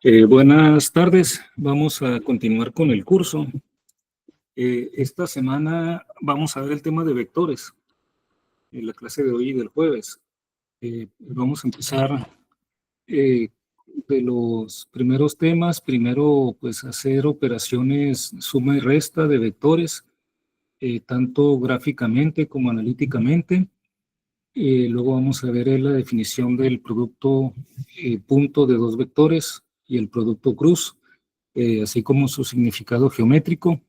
Buenas tardes, vamos a continuar con el curso. Esta semana vamos a ver el tema de vectores, en la clase de hoy y del jueves. Vamos a empezar de los primeros temas. Primero, pues hacer operaciones suma y resta de vectores, tanto gráficamente como analíticamente. Luego vamos a ver la definición del producto punto de dos vectores y el producto cruz, así como su significado geométrico,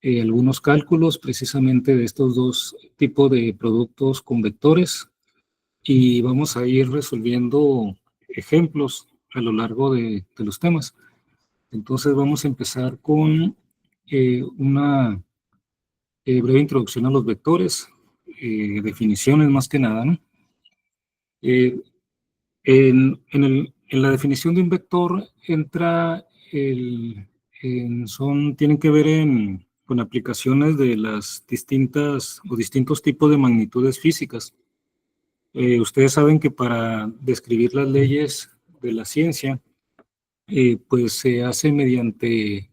algunos cálculos precisamente de estos dos tipos de productos con vectores, y vamos a ir resolviendo ejemplos a lo largo de los temas. Entonces vamos a empezar con una breve introducción a los vectores, definiciones más que nada, ¿no? Eh, en la definición de un vector entra tienen que ver con aplicaciones de las distintas o distintos tipos de magnitudes físicas. Ustedes saben que para describir las leyes de la ciencia, pues se hace mediante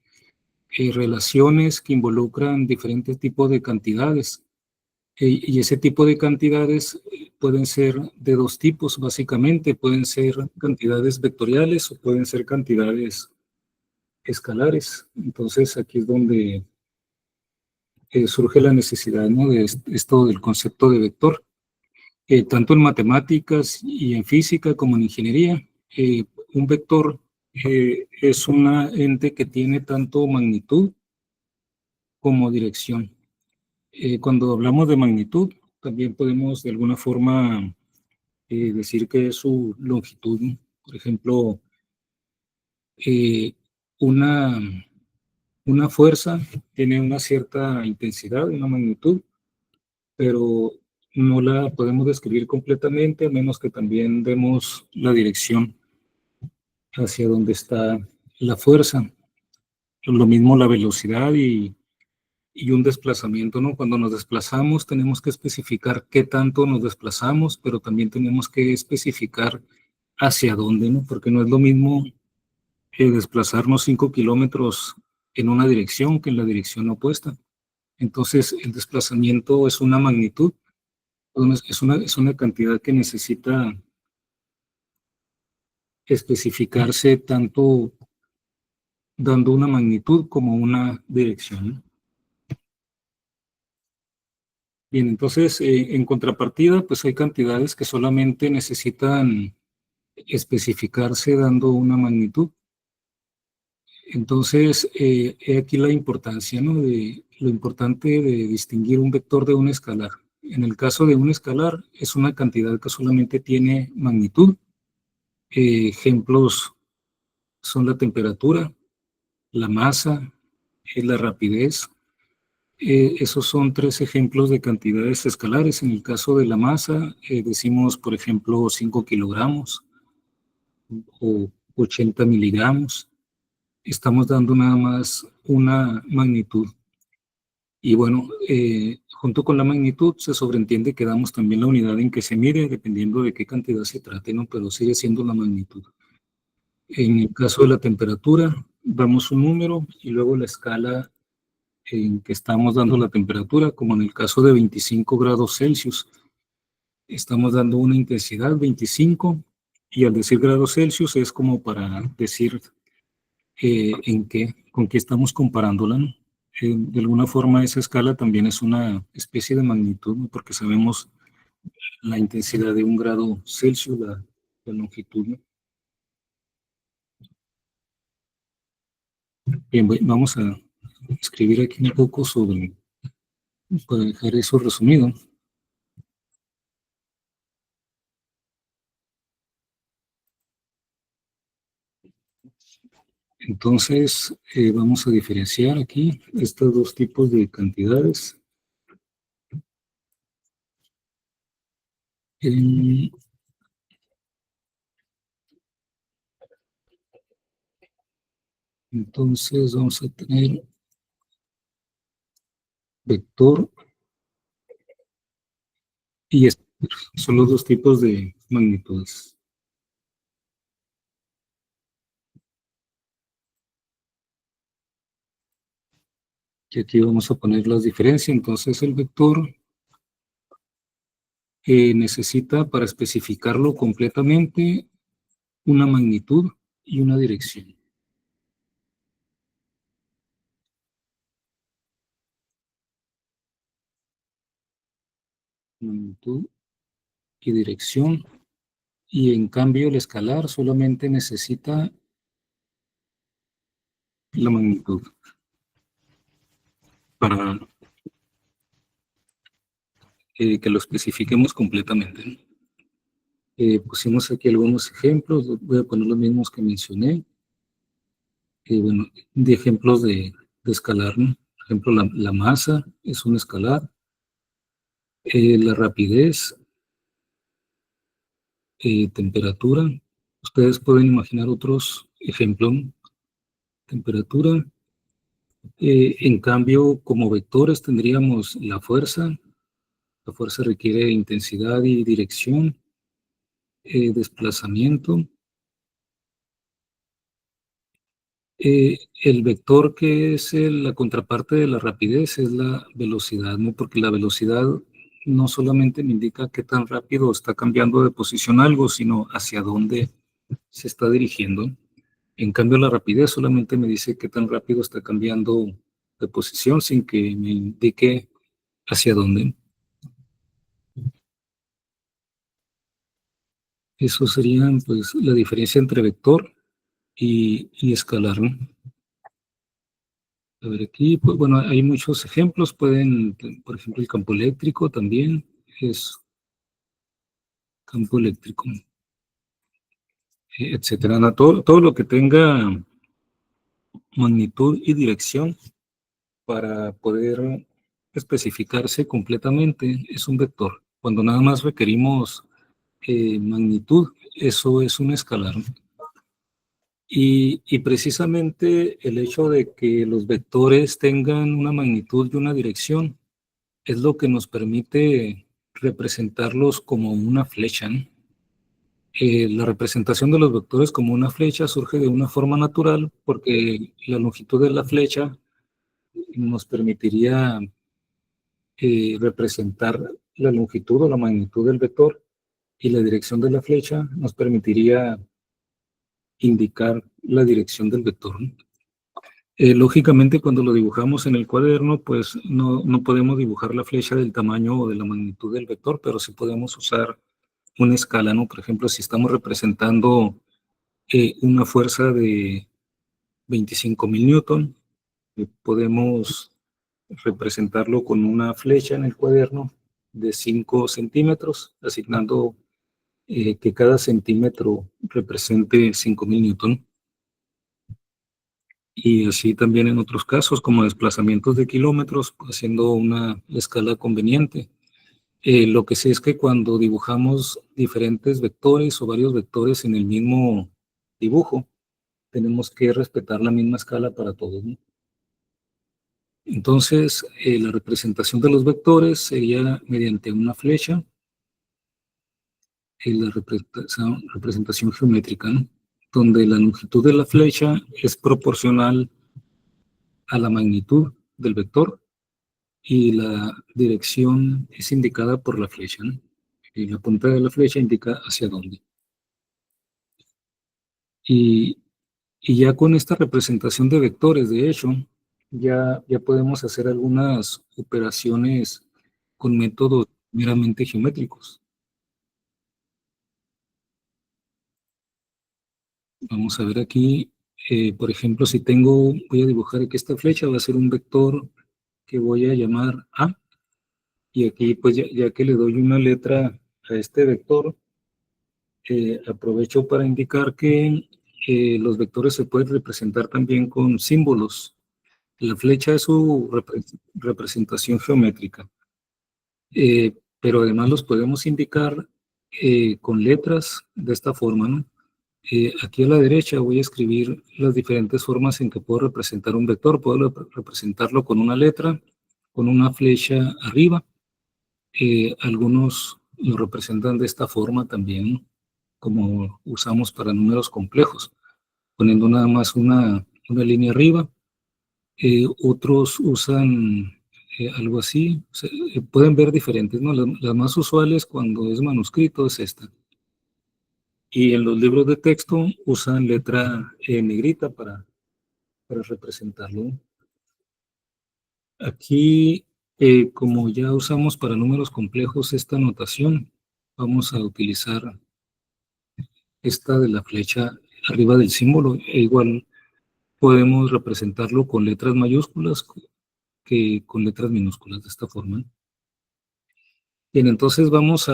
relaciones que involucran diferentes tipos de cantidades. Y ese tipo de cantidades pueden ser de dos tipos, básicamente. Pueden ser cantidades vectoriales o pueden ser cantidades escalares. Entonces, aquí es donde surge la necesidad, ¿no?, de esto del concepto de vector. Tanto en matemáticas y en física como en ingeniería, un vector es un ente que tiene tanto magnitud como dirección. Cuando hablamos de magnitud, también podemos de alguna forma decir que es su longitud, ¿no? Por ejemplo, eh, una, una fuerza tiene una cierta intensidad, una magnitud, pero no la podemos describir completamente a menos que también demos la dirección hacia donde está la fuerza. Lo mismo la velocidad y un desplazamiento, ¿no? Cuando nos desplazamos tenemos que especificar qué tanto nos desplazamos, pero también tenemos que especificar hacia dónde, ¿no? Porque no es lo mismo desplazarnos 5 kilómetros en una dirección que en la dirección opuesta. Entonces, el desplazamiento es una magnitud, es una cantidad que necesita especificarse tanto dando una magnitud como una dirección, ¿no? Bien, entonces, en contrapartida, pues hay cantidades que solamente necesitan especificarse dando una magnitud. Entonces, he aquí la importancia, ¿no?, de lo importante de distinguir un vector de un escalar. En el caso de un escalar, es una cantidad que solamente tiene magnitud. Ejemplos son la temperatura, la masa, la rapidez. Esos son tres ejemplos de cantidades escalares. En el caso de la masa, decimos, por ejemplo, 5 kilogramos o 80 miligramos. Estamos dando nada más una magnitud. Y bueno, junto con la magnitud se sobreentiende que damos también la unidad en que se mide, dependiendo de qué cantidad se trate, ¿no? Pero sigue siendo la magnitud. En el caso de la temperatura, damos un número y luego la escala en que estamos dando la temperatura, como en el caso de 25 grados Celsius, estamos dando una intensidad 25, y al decir grados Celsius es como para decir con qué estamos comparándola, ¿no? De alguna forma esa escala también es una especie de magnitud, ¿no?, porque sabemos la intensidad de un grado Celsius, la longitud, ¿no? Bien, vamos a escribir aquí un poco para dejar eso resumido. Entonces, vamos a diferenciar aquí estos dos tipos de cantidades. Entonces, vamos a tener vector y son los dos tipos de magnitudes. Y aquí vamos a poner las diferencias. Entonces el vector necesita, para especificarlo completamente, una magnitud y una dirección. Magnitud y dirección. Y en cambio el escalar solamente necesita la magnitud para que lo especifiquemos completamente, ¿no? Pusimos aquí algunos ejemplos, voy a poner los mismos que mencioné, bueno, de ejemplos de escalar, ¿no? Por ejemplo, la masa es un escalar, la rapidez, temperatura. Ustedes pueden imaginar otros ejemplos, ¿no? Temperatura. En cambio, como vectores tendríamos la fuerza. La fuerza requiere intensidad y dirección, desplazamiento. El vector, que es la contraparte de la rapidez, es la velocidad, ¿no? Porque la velocidad no solamente me indica qué tan rápido está cambiando de posición algo, sino hacia dónde se está dirigiendo. En cambio, la rapidez solamente me dice qué tan rápido está cambiando de posición sin que me indique hacia dónde. Eso sería, pues, la diferencia entre vector y escalar, ¿no? A ver, aquí, pues, bueno, hay muchos ejemplos. Pueden, por ejemplo, el campo eléctrico también es campo eléctrico, etcétera. No, todo lo que tenga magnitud y dirección para poder especificarse completamente es un vector. Cuando nada más requerimos magnitud, eso es un escalar. Y precisamente el hecho de que los vectores tengan una magnitud y una dirección es lo que nos permite representarlos como una flecha, ¿no? La representación de los vectores como una flecha surge de una forma natural porque la longitud de la flecha nos permitiría representar la longitud o la magnitud del vector, y la dirección de la flecha nos permitiría indicar la dirección del vector, ¿no? Lógicamente, cuando lo dibujamos en el cuaderno, pues no podemos dibujar la flecha del tamaño o de la magnitud del vector, pero sí podemos usar una escala, ¿no? Por ejemplo, si estamos representando una fuerza de 25.000 newton, podemos representarlo con una flecha en el cuaderno de 5 centímetros, asignando que cada centímetro represente 5.000 newton. Y así también en otros casos, como desplazamientos de kilómetros, haciendo una escala conveniente. Lo que sí es que cuando dibujamos diferentes vectores o varios vectores en el mismo dibujo, tenemos que respetar la misma escala para todos, ¿no? Entonces, la representación de los vectores sería mediante una flecha, la representación geométrica, ¿no? Donde la longitud de la flecha es proporcional a la magnitud del vector y la dirección es indicada por la flecha, ¿no? Y la punta de la flecha indica hacia dónde. Y, y ya con esta representación de vectores, de hecho, ya podemos hacer algunas operaciones con métodos meramente geométricos. Vamos a ver aquí, por ejemplo, si voy a dibujar aquí esta flecha, va a ser un vector que voy a llamar A, y aquí pues ya que le doy una letra a este vector, aprovecho para indicar que los vectores se pueden representar también con símbolos. La flecha es su representación geométrica, pero además los podemos indicar con letras de esta forma, ¿no? Aquí a la derecha voy a escribir las diferentes formas en que puedo representar un vector. Puedo representarlo con una letra, con una flecha arriba. Algunos lo representan de esta forma también, ¿no? Como usamos para números complejos, poniendo nada más una línea arriba Otros usan algo así. O sea, pueden ver diferentes, ¿no? Las más usuales cuando es manuscrito es esta. Y en los libros de texto usan letra negrita para representarlo. Aquí, como ya usamos para números complejos esta notación, vamos a utilizar esta de la flecha arriba del símbolo. E igual podemos representarlo con letras mayúsculas que con letras minúsculas de esta forma. Bien, entonces vamos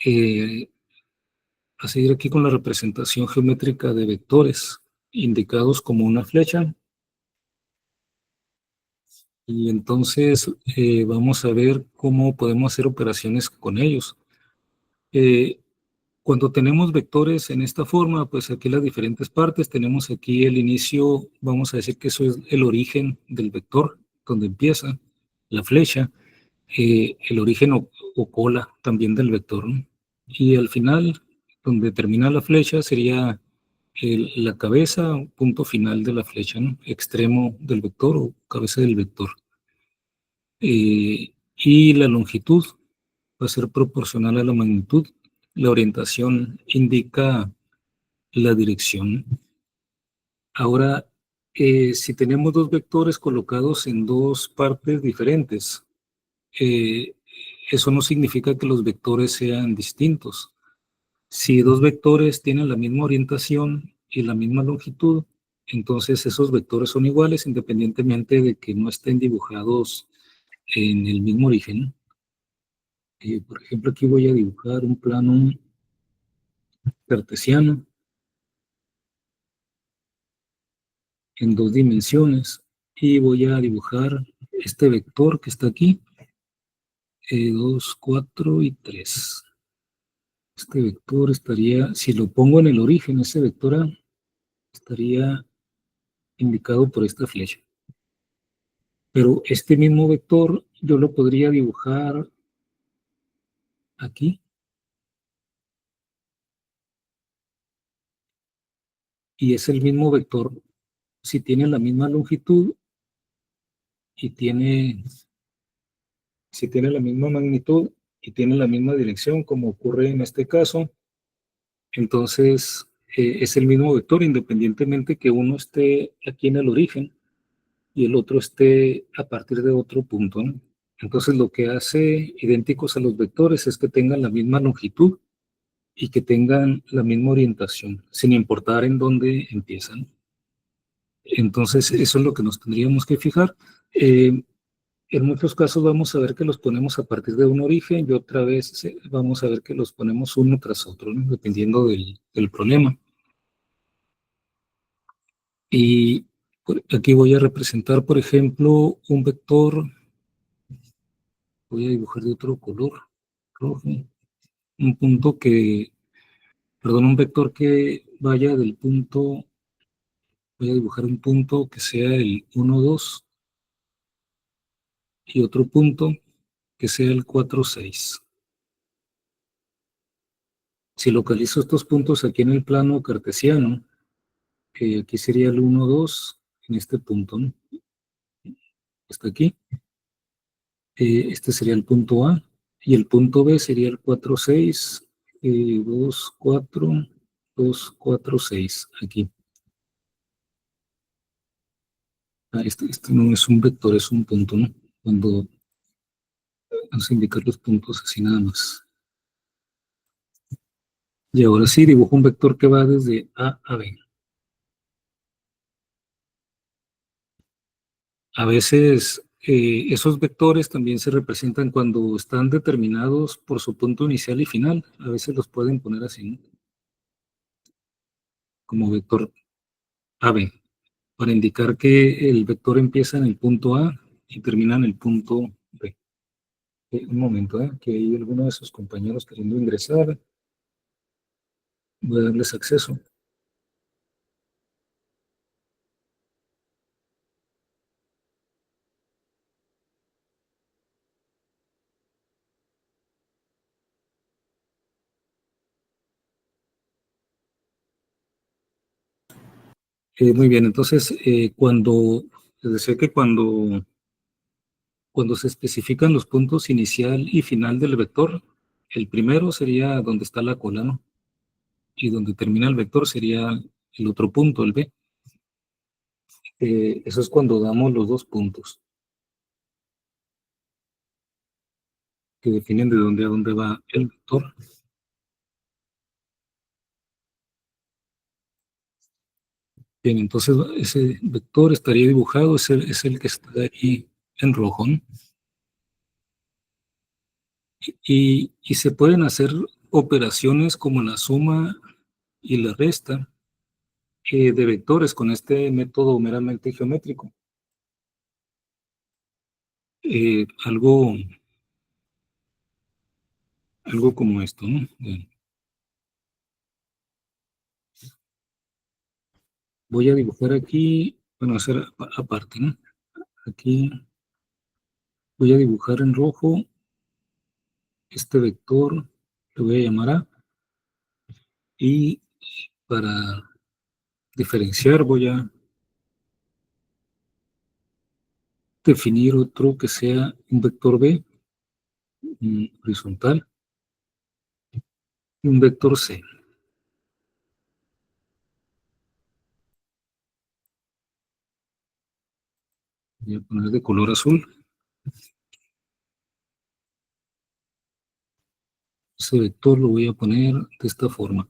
eh, a seguir aquí con la representación geométrica de vectores indicados como una flecha. Y entonces vamos a ver cómo podemos hacer operaciones con ellos. Eh, Cuando tenemos vectores en esta forma, pues aquí las diferentes partes, tenemos aquí el inicio, vamos a decir que eso es el origen del vector, donde empieza la flecha, el origen o cola también del vector, ¿no? Y al final, donde termina la flecha, sería la cabeza, punto final de la flecha, ¿no? Extremo del vector o cabeza del vector. Y la longitud va a ser proporcional a la magnitud. La orientación indica la dirección. Ahora, si tenemos dos vectores colocados en dos partes diferentes, eh, eso no significa que los vectores sean distintos. Si dos vectores tienen la misma orientación y la misma longitud, entonces esos vectores son iguales independientemente de que no estén dibujados en el mismo origen. Por ejemplo, aquí voy a dibujar un plano cartesiano en dos dimensiones y voy a dibujar este vector que está aquí, 2, 4 y 3. Este vector estaría, si lo pongo en el origen, ese vector A estaría indicado por esta flecha. Pero este mismo vector yo lo podría dibujar aquí y es el mismo vector si tiene la misma longitud y si tiene la misma magnitud y tiene la misma dirección, como ocurre en este caso, entonces es el mismo vector independientemente que uno esté aquí en el origen y el otro esté a partir de otro punto, ¿no? Entonces lo que hace idénticos a los vectores es que tengan la misma longitud y que tengan la misma orientación, sin importar en dónde empiezan. Entonces eso es lo que nos tendríamos que fijar. En muchos casos vamos a ver que los ponemos a partir de un origen y otra vez vamos a ver que los ponemos uno tras otro, ¿no? Dependiendo del problema. Y aquí voy a representar, por ejemplo, un vector, voy a dibujar de otro color, rojo, un punto que, perdón, un vector que vaya del punto, voy a dibujar un punto que sea el 1, 2 y otro punto que sea el 4, 6. Si localizo estos puntos aquí en el plano cartesiano, aquí sería el 1, 2, en este punto, ¿no? Está aquí. Este sería el punto A. Y el punto B sería el 4, 6, 2, 4, 2, 4, 6, aquí. Este no es un vector, es un punto, ¿no? Cuando vamos a indicar los puntos así nada más. Y ahora sí, dibujo un vector que va desde A a B. A veces esos vectores también se representan cuando están determinados por su punto inicial y final. A veces los pueden poner así, ¿no? Como vector AB, para indicar que el vector empieza en el punto A y termina en el punto B. Un momento, que hay alguno de sus compañeros queriendo ingresar. Voy a darles acceso. Muy bien, entonces cuando Les decía que cuando se especifican los puntos inicial y final del vector, el primero sería donde está la cola, ¿no? Y donde termina el vector sería el otro punto, el B. Eso es cuando damos los dos puntos que definen de dónde a dónde va el vector. Bien, entonces ese vector estaría dibujado, es el que está ahí en rojo, ¿no? Y se pueden hacer operaciones como la suma y la resta de vectores con este método meramente geométrico. Algo como esto, ¿no? Bien. Voy a dibujar aquí, bueno, hacer aparte, ¿no? Aquí voy a dibujar en rojo este vector, lo voy a llamar A, y para diferenciar voy a definir otro que sea un vector B, horizontal, y un vector C. Voy a poner de color azul. Ese vector lo voy a poner de esta forma.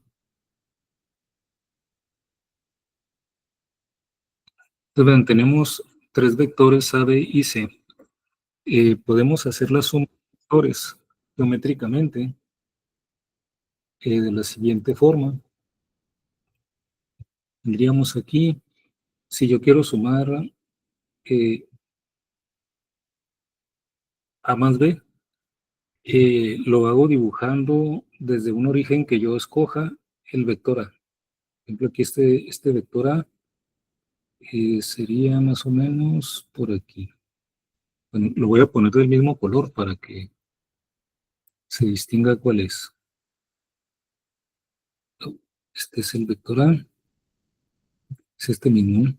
Entonces, vean, tenemos tres vectores A, B y C. Podemos hacer la suma de vectores geométricamente de la siguiente forma. Tendríamos aquí, si yo quiero sumar A más B, lo hago dibujando desde un origen que yo escoja el vector A. Por ejemplo, aquí este vector A sería más o menos por aquí. Bueno, lo voy a poner del mismo color para que se distinga cuál es. Este es el vector A, es este mismo.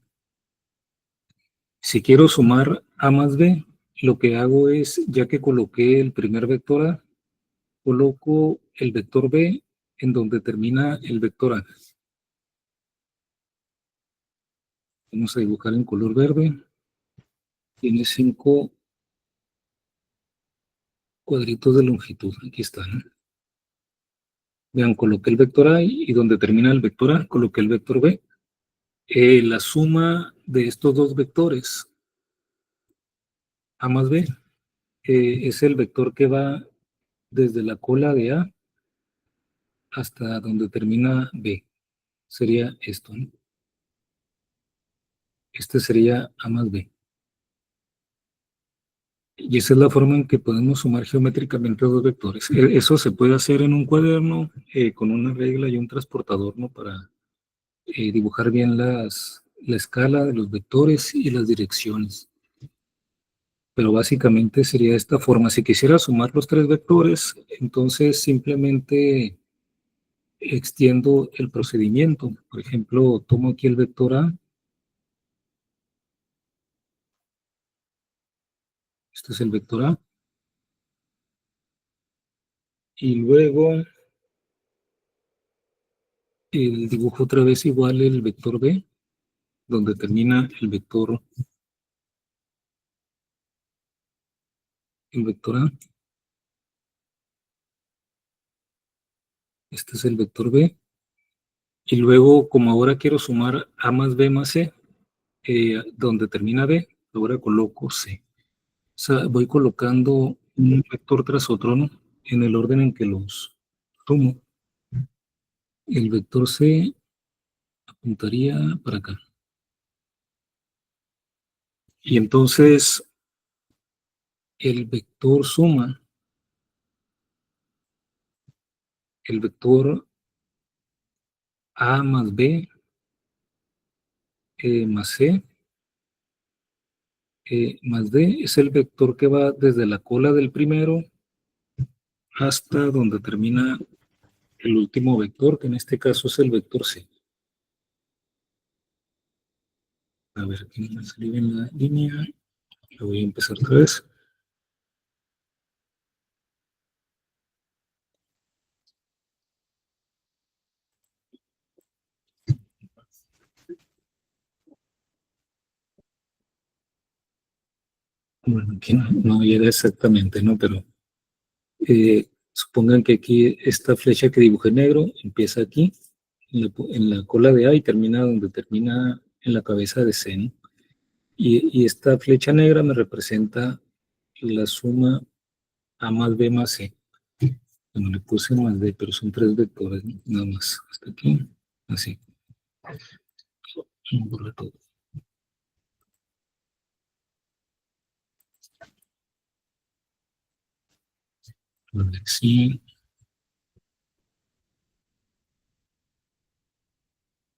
Si quiero sumar A más B, lo que hago es, ya que coloqué el primer vector A, coloco el vector B en donde termina el vector A. Vamos a dibujar en color verde. Tiene 5 cuadritos de longitud. Aquí están. Vean, coloqué el vector A y donde termina el vector A, coloqué el vector B. La suma de estos dos vectores, A más B, es el vector que va desde la cola de A hasta donde termina B. Sería esto, ¿no? Este sería A más B. Y esa es la forma en que podemos sumar geométricamente dos vectores. Eso se puede hacer en un cuaderno con una regla y un transportador, ¿no? Para dibujar bien la escala de los vectores y las direcciones. Pero básicamente sería de esta forma. Si quisiera sumar los tres vectores, entonces simplemente extiendo el procedimiento. Por ejemplo, tomo aquí el vector A. Este es el vector A. Y luego el dibujo otra vez igual el vector B, donde termina el vector A. Este es el vector B. Y luego, como ahora quiero sumar A más B más C, donde termina B, ahora coloco C. O sea, voy colocando un vector tras otro, ¿no? En el orden en que los sumo. El vector C apuntaría para acá. Y entonces el vector suma, el vector A más B más C más D es el vector que va desde la cola del primero hasta donde termina el último vector, que en este caso es el vector C. A ver, aquí no me salió bien la línea. La voy a empezar otra vez. Bueno, aquí no llega exactamente, ¿no? Pero supongan que aquí esta flecha que dibujé negro empieza aquí, en la cola de A y termina donde termina en la cabeza de C, ¿no? Y esta flecha negra me representa la suma A más B más C. Bueno, le puse más D, pero son 3 vectores, ¿no? Nada más. Hasta aquí, así. Borra todo. Sí,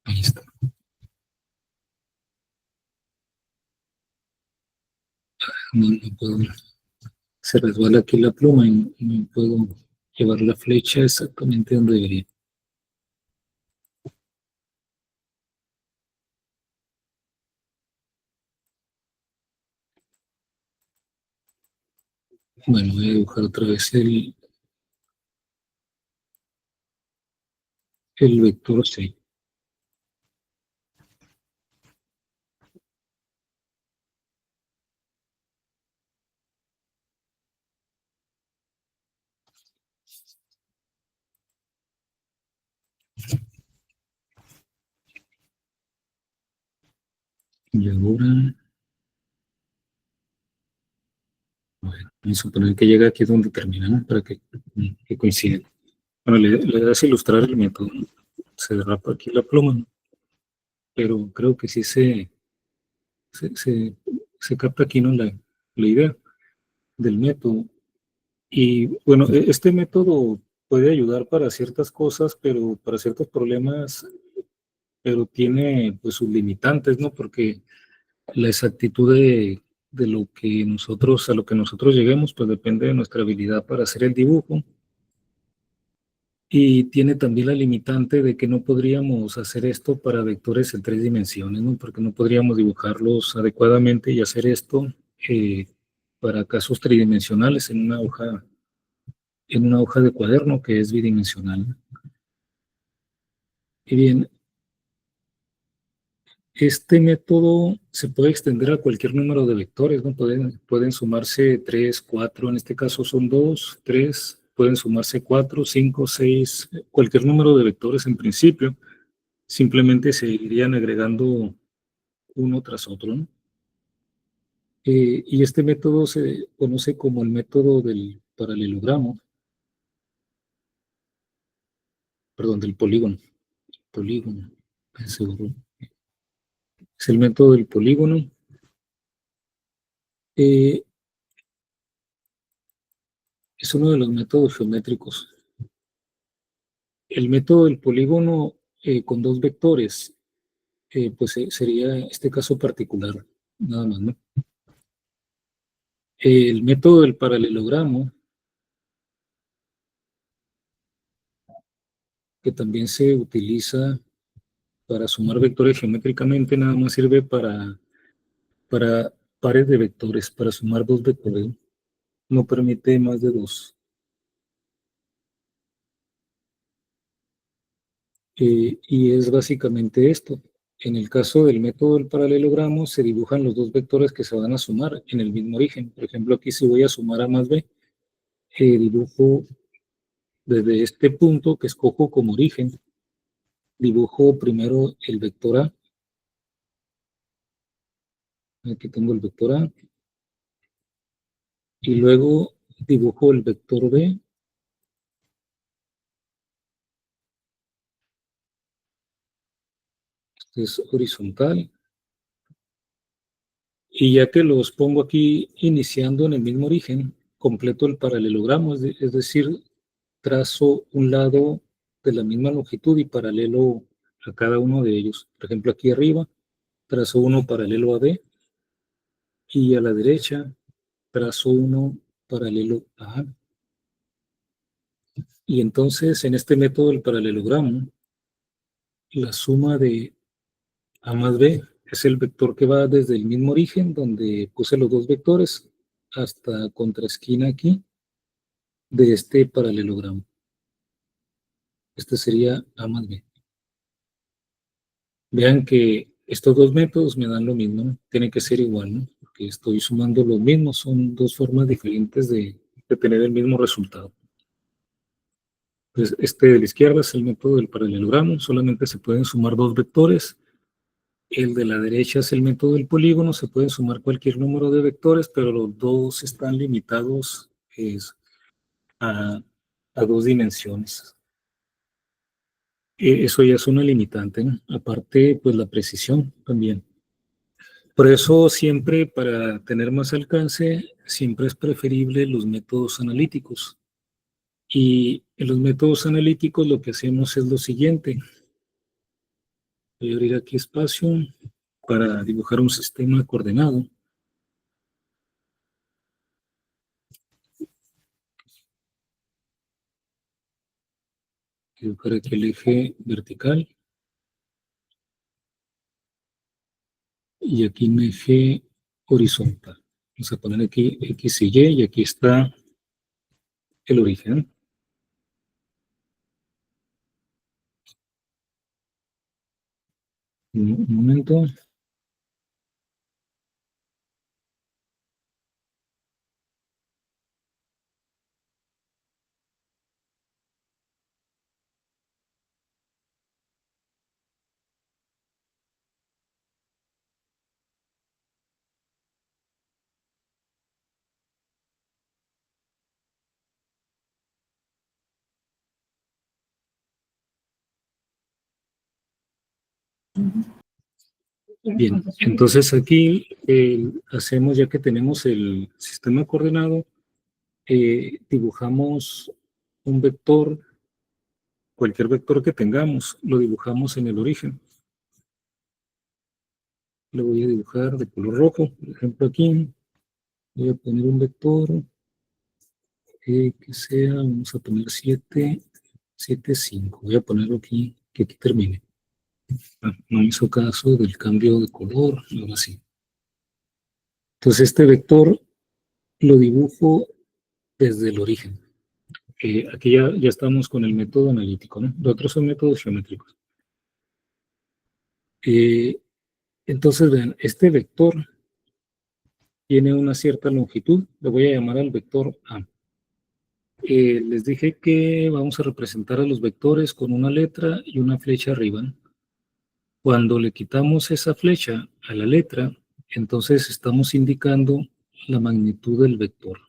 ahí está. No puedo, se resbala aquí la pluma y no puedo llevar la flecha exactamente donde debería. Bueno, voy a dibujar otra vez el vector C. Y ahora, bueno, vamos a suponer que llega aquí donde termina, ¿no? Para que coincida. Bueno, le das a ilustrar el método, ¿no? Se derrapa aquí la pluma, ¿no? Pero creo que sí se, se, se capta aquí, ¿no? La idea del método. Y bueno, este método puede ayudar para ciertas cosas, pero para ciertos problemas, pero tiene pues sus limitantes, ¿no? Porque la exactitud de lo que nosotros, a lo que nosotros lleguemos, pues depende de nuestra habilidad para hacer el dibujo. Y tiene también la limitante de que no podríamos hacer esto para vectores en 3 dimensiones, ¿no? Porque no podríamos dibujarlos adecuadamente y hacer esto para casos tridimensionales en una hoja de cuaderno que es bidimensional, ¿no? Y bien, este método se puede extender a cualquier número de vectores, ¿no? Pueden sumarse 3, 4, en este caso son 2, 3, pueden sumarse 4, 5, 6, cualquier número de vectores en principio. Simplemente se irían agregando uno tras otro, ¿no? Y este método se conoce como el método del paralelogramo, perdón, del polígono. Polígono, seguro. Es el método del polígono. Eh, es uno de los métodos geométricos. El método del polígono con 2 vectores, pues sería este caso particular, nada más, ¿no? El método del paralelogramo, que también se utiliza para sumar vectores geométricamente, nada más sirve para pares de vectores, para sumar 2 vectores. No permite más de 2. Y es básicamente esto. En el caso del método del paralelogramo, se dibujan los 2 vectores que se van a sumar en el mismo origen. Por ejemplo, aquí si voy a sumar A más B, dibujo desde este punto que escojo como origen, dibujo primero el vector A. Aquí tengo el vector A. Y luego dibujo el vector B, que es horizontal. Y ya que los pongo aquí iniciando en el mismo origen, completo el paralelogramo, es decir, trazo un lado de la misma longitud y paralelo a cada uno de ellos. Por ejemplo, aquí arriba trazo uno paralelo a B y a la derecha trazo uno paralelo a A. Y entonces en este método del paralelogramo, la suma de A más B es el vector que va desde el mismo origen, donde puse los dos vectores, hasta contraesquina aquí, de este paralelogramo. Este sería A más B. Vean que estos dos métodos me dan lo mismo, ¿no? Tiene que ser igual, ¿no? Porque estoy sumando los mismos, son dos formas diferentes de tener el mismo resultado. Entonces, este de la izquierda es el método del paralelogramo, solamente se pueden sumar dos vectores. El de la derecha es el método del polígono, se pueden sumar cualquier número de vectores, pero los dos están limitados a, a dos dimensiones. Eso ya es una limitante, ¿no? Aparte, pues la precisión también. Por eso siempre, para tener más alcance, siempre es preferible los métodos analíticos. Y en los métodos analíticos lo que hacemos es lo siguiente. Voy a abrir aquí espacio para dibujar un sistema coordenado. Dibujar aquí el eje vertical. Y aquí un eje horizontal. Vamos a poner aquí X y aquí está el origen. Un momento. Bien, entonces aquí hacemos, ya que tenemos el sistema coordenado, dibujamos un vector, cualquier vector que tengamos, lo dibujamos en el origen. Lo voy a dibujar de color rojo, por ejemplo aquí. Voy a poner un vector que sea, vamos a poner 7, 7, 5. Voy a ponerlo aquí, que aquí termine. No hizo caso del cambio de color, ahora sí. Entonces este vector lo dibujo desde el origen. Aquí ya estamos con el método analítico, ¿no? Los otros son métodos geométricos. Entonces, vean, este vector tiene una cierta longitud. Le voy a llamar al vector A. Les dije que vamos a representar a los vectores con una letra y una flecha arriba, ¿no? Cuando le quitamos esa flecha a la letra, entonces estamos indicando la magnitud del vector.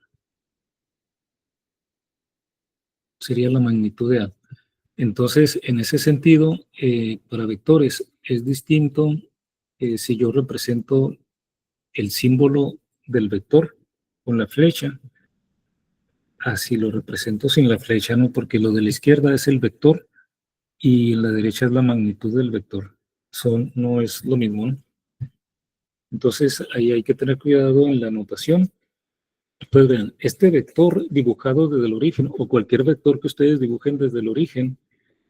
Sería la magnitud de A. Entonces, en ese sentido, para vectores es distinto si yo represento el símbolo del vector con la flecha, así lo represento sin la flecha, ¿no? Porque lo de la izquierda es el vector y la derecha es la magnitud del vector. No es lo mismo, ¿no? Entonces, ahí hay que tener cuidado en la notación. Pues vean, este vector dibujado desde el origen, o cualquier vector que ustedes dibujen desde el origen,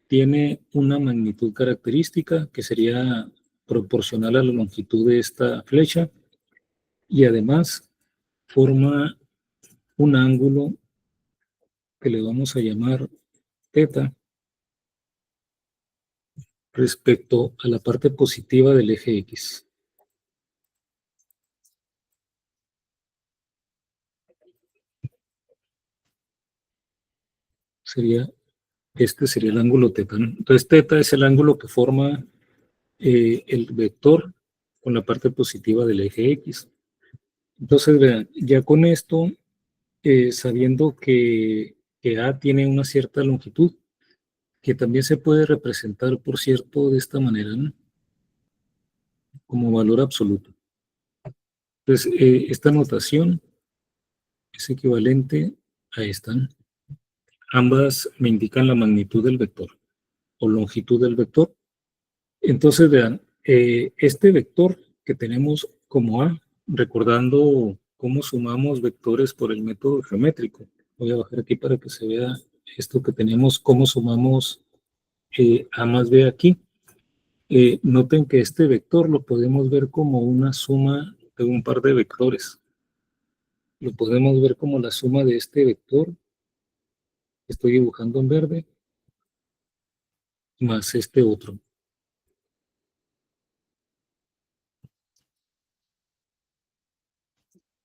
tiene una magnitud característica que sería proporcional a la longitud de esta flecha y además forma un ángulo que le vamos a llamar θ respecto a la parte positiva del eje X. Este sería el ángulo θ, ¿no? Entonces θ es el ángulo que forma el vector con la parte positiva del eje X. Entonces, vean, ya con esto, sabiendo que A tiene una cierta longitud, que también se puede representar, por cierto, de esta manera, ¿no? Como valor absoluto. Entonces, esta notación es equivalente a esta, ¿no? Ambas me indican la magnitud del vector o longitud del vector. Entonces, vean, este vector que tenemos como A, recordando cómo sumamos vectores por el método geométrico. Voy a bajar aquí para que se vea esto que tenemos, cómo sumamos A más B aquí. Noten que este vector lo podemos ver como una suma de un par de vectores. Lo podemos ver como la suma de este vector que estoy dibujando en verde más este otro.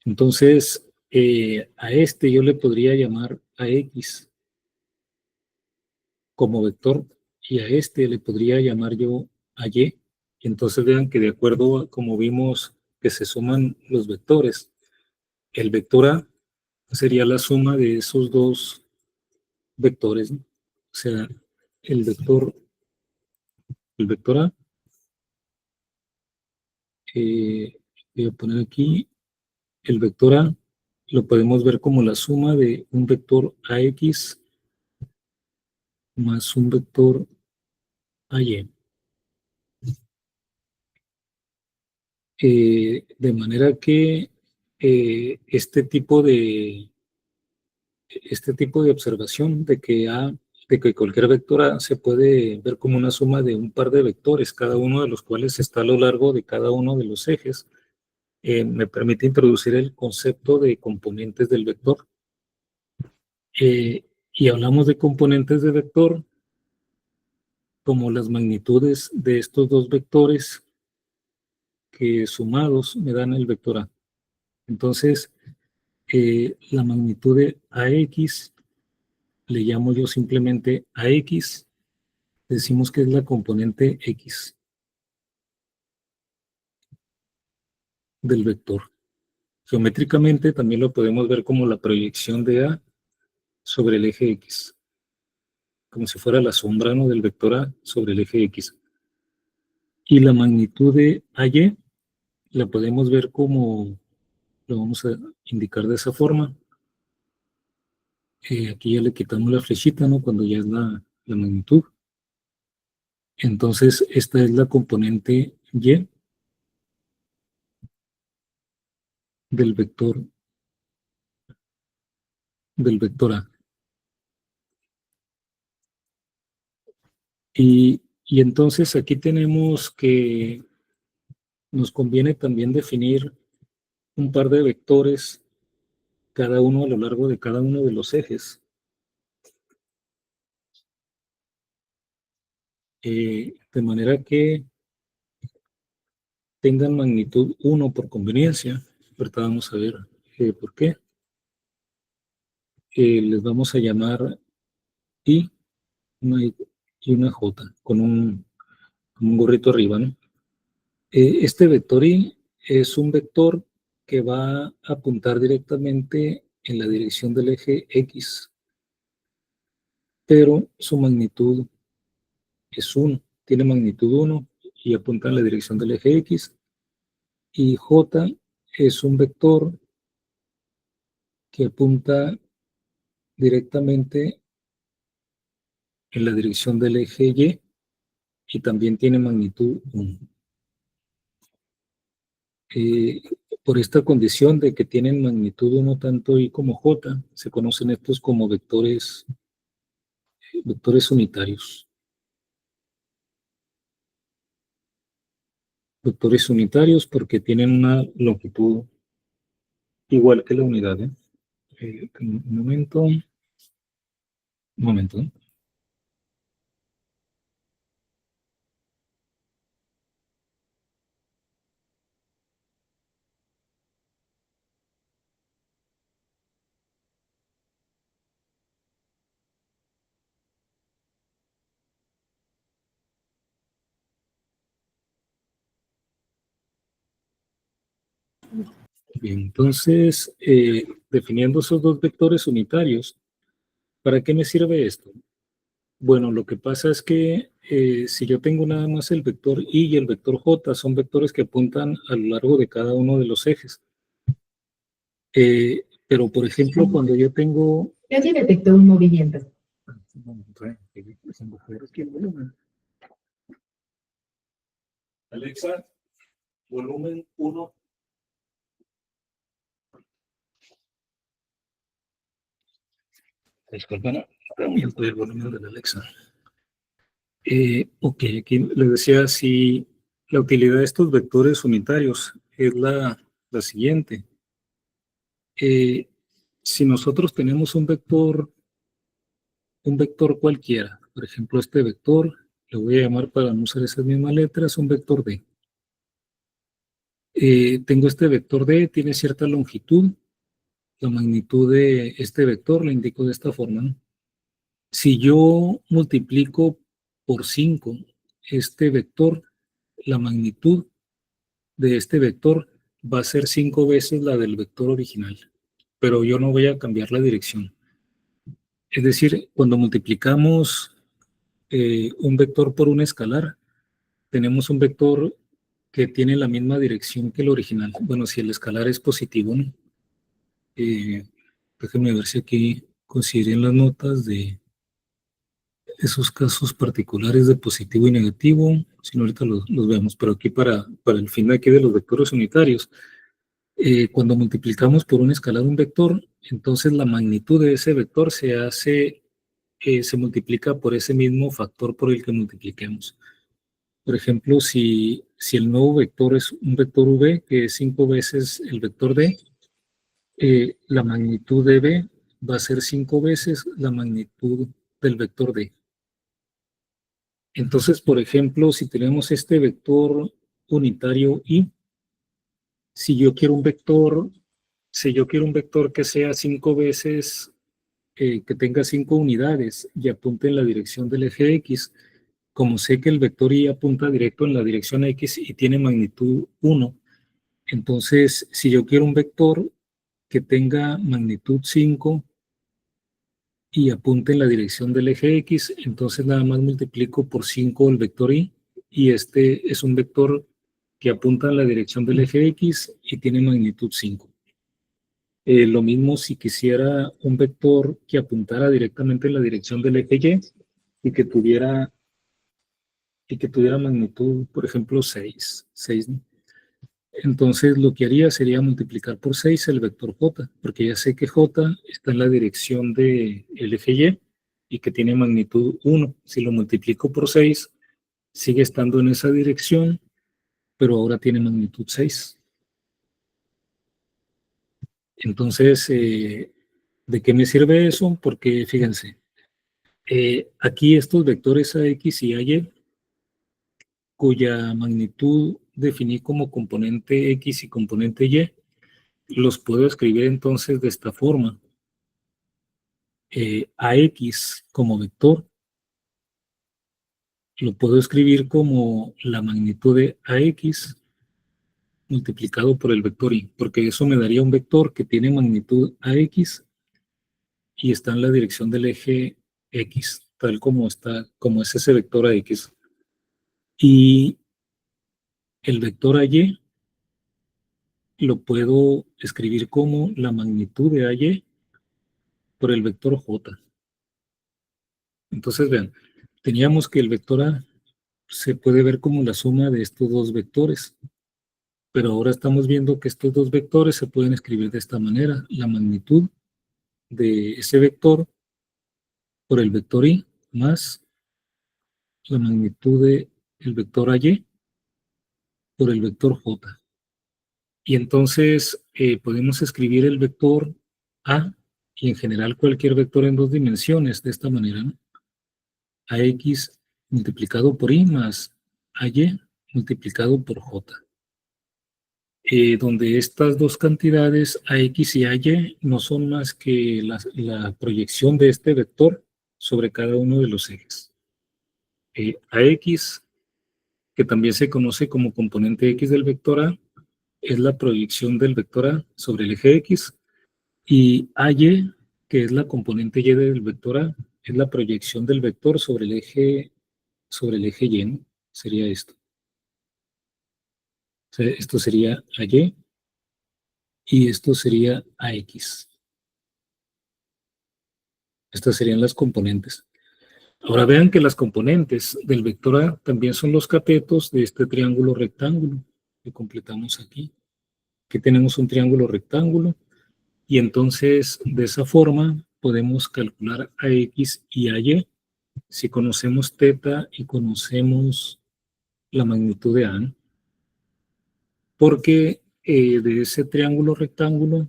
Entonces, a este yo le podría llamar a X como vector y a este le podría llamar yo a Y. Y entonces vean que de acuerdo a como vimos que se suman los vectores, el vector A sería la suma de esos dos vectores, ¿no? O sea, el vector, el vector A, voy a poner aquí, el vector A lo podemos ver como la suma de un vector AX más un vector AY. De manera que este tipo de observación de que cualquier vector A se puede ver como una suma de un par de vectores, cada uno de los cuales está a lo largo de cada uno de los ejes, me permite introducir el concepto de componentes del vector. Y hablamos de componentes de vector como las magnitudes de estos dos vectores que sumados me dan el vector A. Entonces, la magnitud de AX le llamo yo simplemente AX, decimos que es la componente X del vector. Geométricamente también lo podemos ver como la proyección de A sobre el eje X, como si fuera la sombra, ¿no?, del vector A sobre el eje X. Y la magnitud de AY la podemos ver como, lo vamos a indicar de esa forma. Aquí ya le quitamos la flechita, ¿no?, cuando ya es la magnitud. Entonces, esta es la componente Y del vector A. Y entonces aquí tenemos que nos conviene también definir un par de vectores, cada uno a lo largo de cada uno de los ejes. De manera que tengan magnitud 1 por conveniencia. Ahorita vamos a ver por qué. Les vamos a llamar I, una I y una J, con un gorrito arriba, ¿no? Este vector I es un vector que va a apuntar directamente en la dirección del eje X, pero su magnitud es 1, tiene magnitud 1 y apunta en la dirección del eje X. Y J es un vector que apunta directamente en la dirección del eje Y y también tiene magnitud 1. Eh, por esta condición de que tienen magnitud 1 tanto Y como J, se conocen estos como vectores unitarios. Vectores unitarios porque tienen una longitud igual que la unidad, ¿eh? Un momento. Un momento. Bien, entonces, definiendo esos dos vectores unitarios, ¿para qué me sirve esto? Bueno, lo que pasa es que si yo tengo nada más el vector Y y el vector J, son vectores que apuntan a lo largo de cada uno de los ejes. Pero, por ejemplo, cuando yo tengo... Nadie detectó un movimiento. Alexa, volumen 1. Disculpen, no muy alto el volumen de la Alexa. Ok, aquí les decía, si la utilidad de estos vectores unitarios es la siguiente. Si nosotros tenemos un vector cualquiera, por ejemplo, este vector, le voy a llamar para no usar esas mismas letras, un vector D. Tengo este vector D, tiene cierta longitud, la magnitud de este vector la indico de esta forma, ¿no? Si yo multiplico por 5 este vector, la magnitud de este vector va a ser 5 veces la del vector original, pero yo no voy a cambiar la dirección. Es decir, cuando multiplicamos un vector por un escalar, tenemos un vector que tiene la misma dirección que el original. Bueno, si el escalar es positivo, ¿no? Déjenme ver si aquí consideren las notas de esos casos particulares de positivo y negativo. Si no, ahorita los vemos, pero aquí para el fin de aquí de los vectores unitarios, cuando multiplicamos por un escalar un vector, entonces la magnitud de ese vector se multiplica por ese mismo factor por el que multipliquemos. Por ejemplo, si el nuevo vector es un vector v, que es 5 veces el vector d, la magnitud de v va a ser 5 veces la magnitud del vector d. Entonces, por ejemplo, si tenemos este vector unitario y, si yo quiero un vector que sea 5 veces, que tenga 5 unidades y apunte en la dirección del eje X, como sé que el vector Y apunta directo en la dirección X y tiene magnitud 1, entonces si yo quiero un vector que tenga magnitud 5 y apunte en la dirección del eje X, entonces nada más multiplico por 5 el vector y este es un vector que apunta en la dirección del eje X y tiene magnitud 5. Lo mismo si quisiera un vector que apuntara directamente en la dirección del eje Y y que tuviera magnitud, por ejemplo, 6, ¿no? Entonces lo que haría sería multiplicar por 6 el vector j, porque ya sé que j está en la dirección del eje Y y que tiene magnitud 1. Si lo multiplico por 6, sigue estando en esa dirección, pero ahora tiene magnitud 6. Entonces, ¿de qué me sirve eso? Porque fíjense, aquí estos vectores ax y ay, cuya magnitud definí como componente x y componente y, los puedo escribir entonces de esta forma. Ax como vector lo puedo escribir como la magnitud de ax multiplicado por el vector y, porque eso me daría un vector que tiene magnitud ax y está en la dirección del eje x, tal como es ese vector ax. Y el vector ay lo puedo escribir como la magnitud de ay por el vector j. Entonces, vean, teníamos que el vector a se puede ver como la suma de estos dos vectores, pero ahora estamos viendo que estos dos vectores se pueden escribir de esta manera: la magnitud de ese vector por el vector y más la magnitud del vector ay por el vector j. Y entonces podemos escribir el vector a y en general cualquier vector en dos dimensiones de esta manera, ¿no? Ax multiplicado por y más ay multiplicado por j. Donde estas dos cantidades ax y ay no son más que la proyección de este vector sobre cada uno de los ejes. Ax, que también se conoce como componente x del vector a, es la proyección del vector a sobre el eje x, y ay, que es la componente y del vector a, es la proyección del vector sobre el eje y, ¿no? Sería esto. O sea, esto sería ay y esto sería ax. Estas serían las componentes. Ahora vean que las componentes del vector A también son los catetos de este triángulo rectángulo que completamos aquí. Aquí tenemos un triángulo rectángulo y entonces de esa forma podemos calcular ax y ay si conocemos teta y conocemos la magnitud de A, porque de ese triángulo rectángulo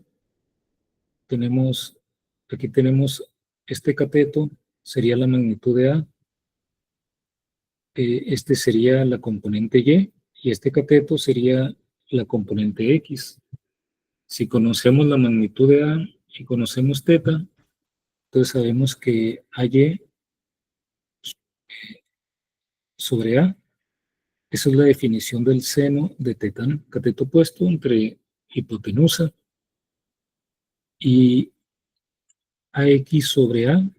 aquí tenemos este cateto, sería la magnitud de A, este sería la componente y este cateto sería la componente X. Si conocemos la magnitud de A y conocemos teta, entonces sabemos que AY sobre A, esa es la definición del seno de teta, ¿no? Cateto opuesto entre hipotenusa, y AX sobre A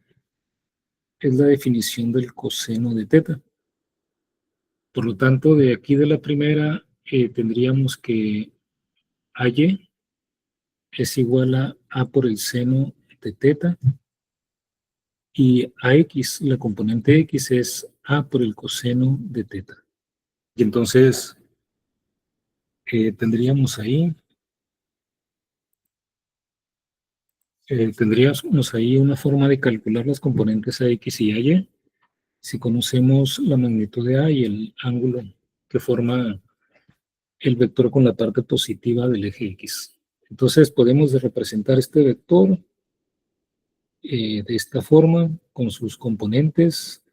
es la definición del coseno de teta. Por lo tanto, de aquí de la primera tendríamos que AY es igual a A por el seno de teta, y AX, la componente X, es A por el coseno de teta. Y entonces tendríamos ahí una forma de calcular las componentes AX y AY si conocemos la magnitud de A y el ángulo que forma el vector con la parte positiva del eje X. Entonces podemos representar este vector de esta forma con sus componentes,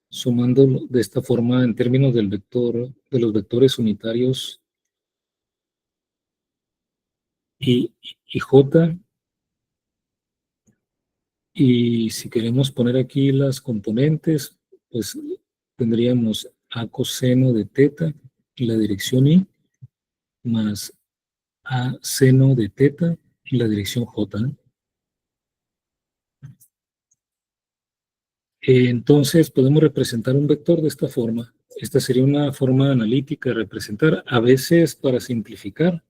sumando de esta forma en términos del vector, de los vectores unitarios y J. Y si queremos poner aquí las componentes, pues tendríamos A coseno de teta en la dirección Y, más A seno de teta en la dirección J, ¿no? Entonces podemos representar un vector de esta forma. Esta sería una forma analítica de representar. A veces, para simplificar,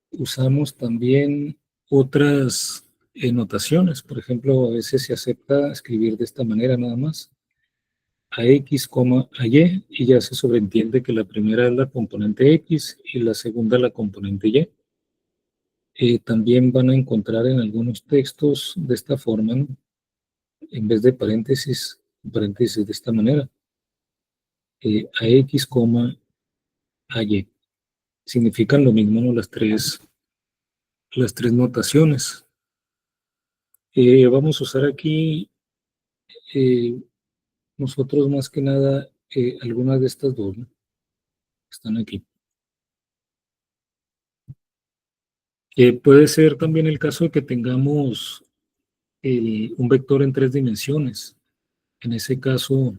usamos también otras notaciones. Por ejemplo, a veces se acepta escribir de esta manera nada más. A X, a Y, y ya se sobreentiende que la primera es la componente X y la segunda la componente Y. También van a encontrar en algunos textos de esta forma, ¿no? En vez de paréntesis de esta manera. A X, a Y. Significan lo mismo, ¿no? Las tres notaciones. Vamos a usar aquí nosotros más que nada algunas de estas dos, ¿no? Están aquí. Puede ser también el caso de que tengamos un vector en 3 dimensiones. En ese caso,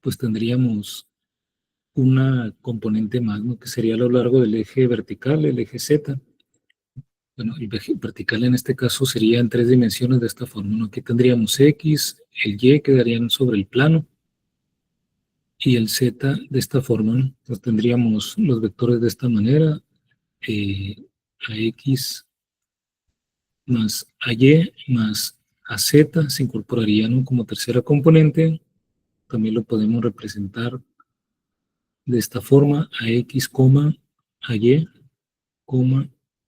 pues tendríamos una componente más, ¿no? Que sería a lo largo del eje vertical, el eje Z. Bueno, el eje vertical en este caso sería en 3 dimensiones de esta forma, ¿no? Aquí tendríamos X, el Y quedarían sobre el plano y el Z de esta forma, ¿no? Entonces tendríamos los vectores de esta manera, a X más a Y más a Z se incorporarían como tercera componente. También lo podemos representar de esta forma, a X, a Y,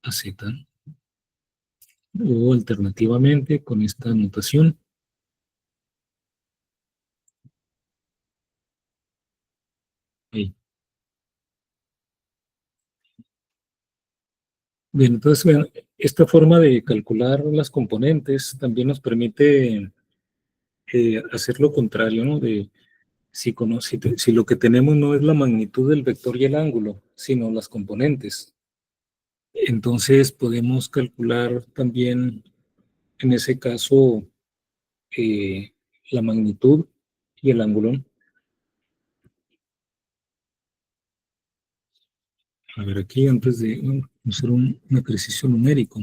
a Z. O alternativamente con esta notación. Ahí. Bien, entonces vean, esta forma de calcular las componentes también nos permite hacer lo contrario, ¿no? De si lo que tenemos no es la magnitud del vector y el ángulo, sino las componentes. Entonces podemos calcular también, en ese caso, la magnitud y el ángulo. A ver, aquí antes de hacer un ejercicio numérico.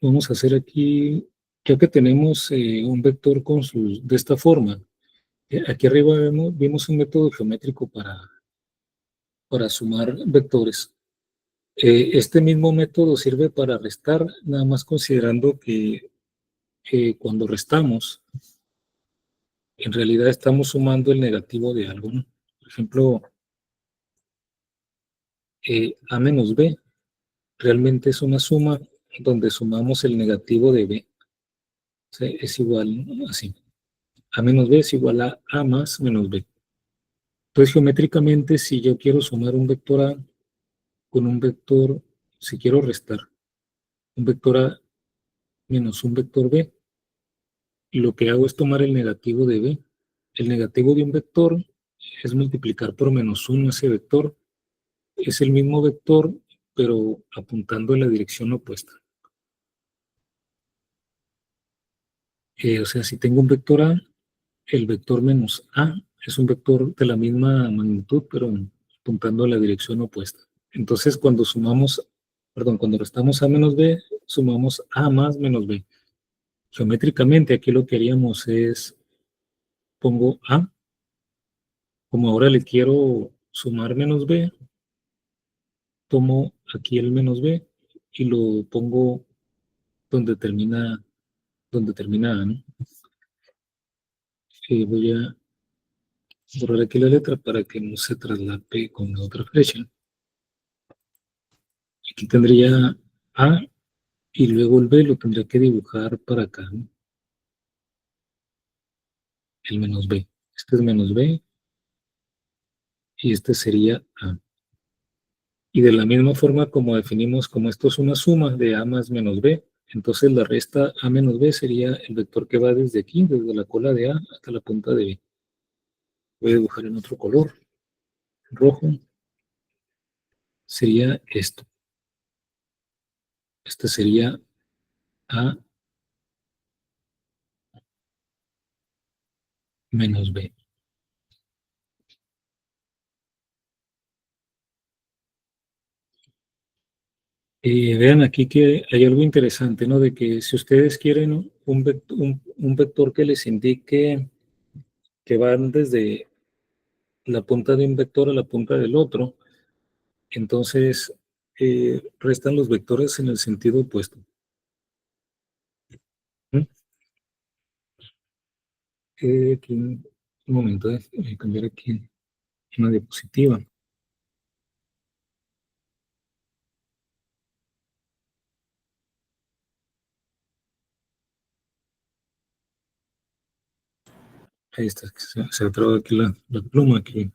Vamos a hacer aquí, ya que tenemos un vector de esta forma. Aquí arriba vimos un método geométrico para sumar vectores. Este mismo método sirve para restar, nada más considerando que cuando restamos, en realidad estamos sumando el negativo de algo, ¿no? Por ejemplo, A menos B realmente es una suma donde sumamos el negativo de B. O sea, es igual así. A menos B es igual a A más menos B. Entonces, geométricamente, si yo quiero sumar un vector A con un vector, si quiero restar un vector A menos un vector B, lo que hago es tomar el negativo de B. El negativo de un vector es multiplicar por menos 1 ese vector. Es el mismo vector, pero apuntando en la dirección opuesta. O sea, si tengo un vector A, el vector menos A es un vector de la misma magnitud, pero apuntando a la dirección opuesta. Entonces, cuando restamos A menos B, sumamos A más menos B. Geométricamente, aquí lo que haríamos es, pongo A, como ahora le quiero sumar menos B, tomo aquí el menos B y lo pongo donde termina A, ¿no? Voy a borrar aquí la letra para que no se traslape con la otra flecha. Aquí tendría A y luego el B lo tendría que dibujar para acá, ¿no? El menos B. Este es menos B y este sería A. Y de la misma forma como definimos como esto es una suma de A más menos B, entonces la resta A menos B sería el vector que va desde aquí, desde la cola de A hasta la punta de B. Voy a dibujar en otro color, rojo. Sería esto. Este sería A menos B. Vean aquí que hay algo interesante, ¿no? De que si ustedes quieren un vector que les indique que van desde la punta de un vector a la punta del otro, entonces restan los vectores en el sentido opuesto. ¿Mm? Aquí, un momento, cambiar aquí una diapositiva. Ahí está, se atraba aquí la pluma, aquí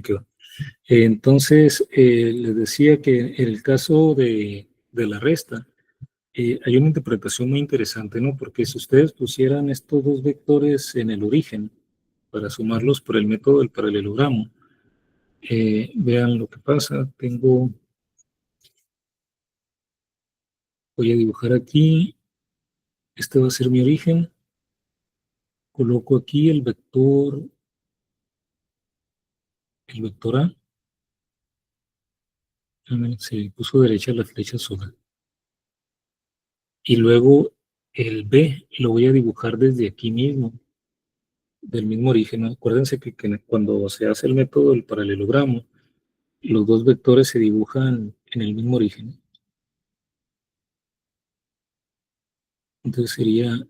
quedó. Entonces, les decía que en el caso de la resta, hay una interpretación muy interesante, ¿no? Porque si ustedes pusieran estos dos vectores en el origen para sumarlos por el método del paralelogramo, vean lo que pasa. Voy a dibujar aquí, este va a ser mi origen, coloco aquí el vector A, se puso derecha la flecha sola. Y luego el B lo voy a dibujar desde aquí mismo, del mismo origen, ¿no? Acuérdense que cuando se hace el método del paralelogramo, los dos vectores se dibujan en el mismo origen. Entonces sería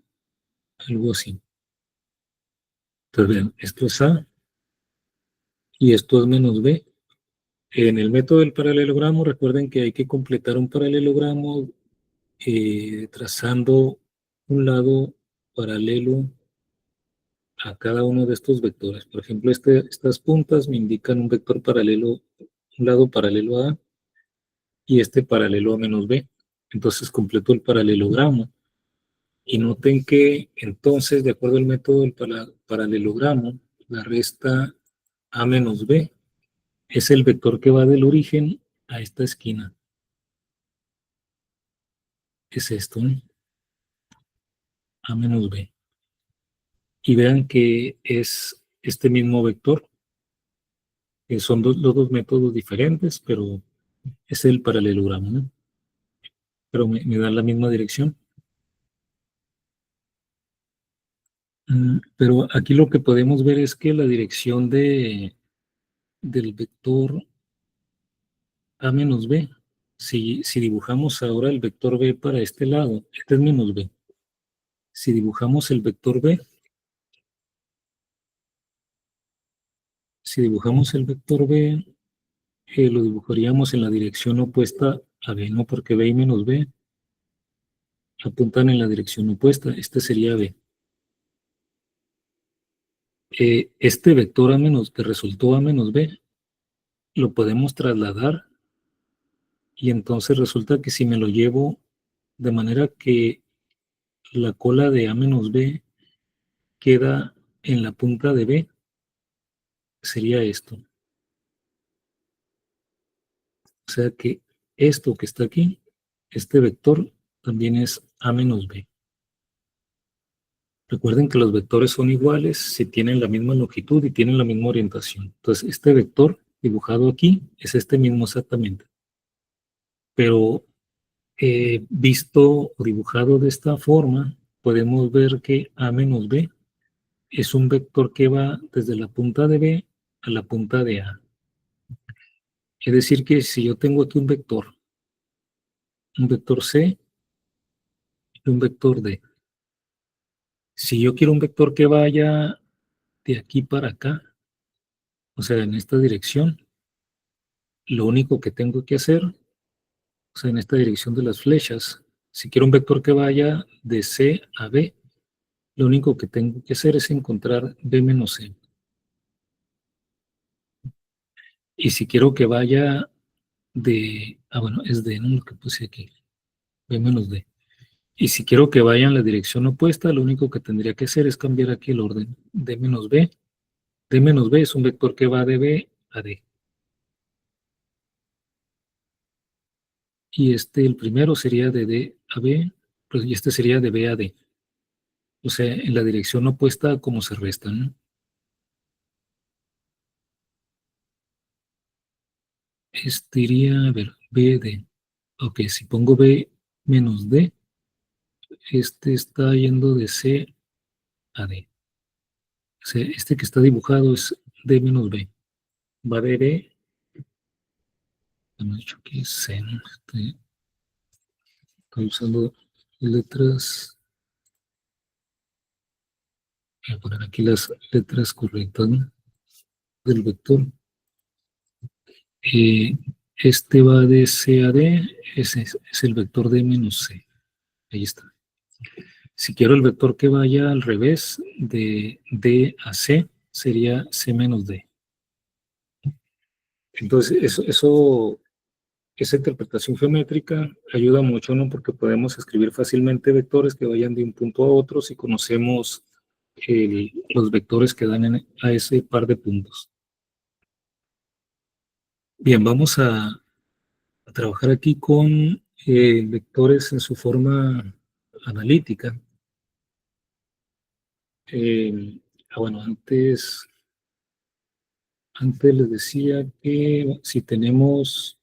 algo así. Entonces vean, esto es A y esto es menos B. En el método del paralelogramo, recuerden que hay que completar un paralelogramo trazando un lado paralelo a cada uno de estos vectores. Por ejemplo, estas puntas me indican un vector paralelo, un lado paralelo a A y este paralelo a menos B. Entonces completo el paralelogramo. Y noten que entonces, de acuerdo al método del paralelogramo, la resta A menos B es el vector que va del origen a esta esquina. Es esto, ¿no? A menos B. Y vean que es este mismo vector. Son los dos métodos diferentes, pero es el paralelogramo, ¿no? Pero me da la misma dirección. Pero aquí lo que podemos ver es que la dirección del vector A menos B, si dibujamos ahora el vector B para este lado, este es menos B. Si dibujamos el vector B, si dibujamos el vector B lo dibujaríamos en la dirección opuesta a B, ¿no? Porque B y menos B apuntan en la dirección opuesta. Este sería B. Este vector A menos, que resultó A menos B, lo podemos trasladar y entonces resulta que si me lo llevo de manera que la cola de A menos B queda en la punta de B, sería esto. O sea que esto que está aquí, este vector, también es A menos B. Recuerden que los vectores son iguales si tienen la misma longitud y tienen la misma orientación. Entonces, este vector dibujado aquí es este mismo exactamente. Pero visto o dibujado de esta forma, podemos ver que A menos B es un vector que va desde la punta de B a la punta de A. Es decir que si yo tengo aquí un vector C y un vector D, si yo quiero un vector que vaya de aquí para acá, o sea, en esta dirección, lo único que tengo que hacer, o sea, en esta dirección de las flechas, si quiero un vector que vaya de C a B, lo único que tengo que hacer es encontrar B menos C. Y si quiero que vaya de, bueno, es D, ¿no? Lo que puse aquí, B menos D. Y si quiero que vaya en la dirección opuesta, lo único que tendría que hacer es cambiar aquí el orden. D menos B. D menos B es un vector que va de B a D. Y el primero sería de D a B, pues, y este sería de B a D. O sea, en la dirección opuesta a cómo se restan, ¿no? Este iría, a ver, B, D. Ok, si pongo B menos D, este está yendo de C a D. O sea, este que está dibujado es D menos B. Va de B, hemos dicho que es C, ¿no? Estoy usando letras. Voy a poner aquí las letras correctas, ¿no? Del vector. Este va de C a D, ese es el vector D menos C. Ahí está. Si quiero el vector que vaya al revés, de D a C, sería C menos D. Entonces, esa interpretación geométrica ayuda mucho, ¿no? Porque podemos escribir fácilmente vectores que vayan de un punto a otro si conocemos los vectores que dan a ese par de puntos. Bien, vamos a trabajar aquí con vectores en su forma analítica. Bueno, antes les decía que si tenemos,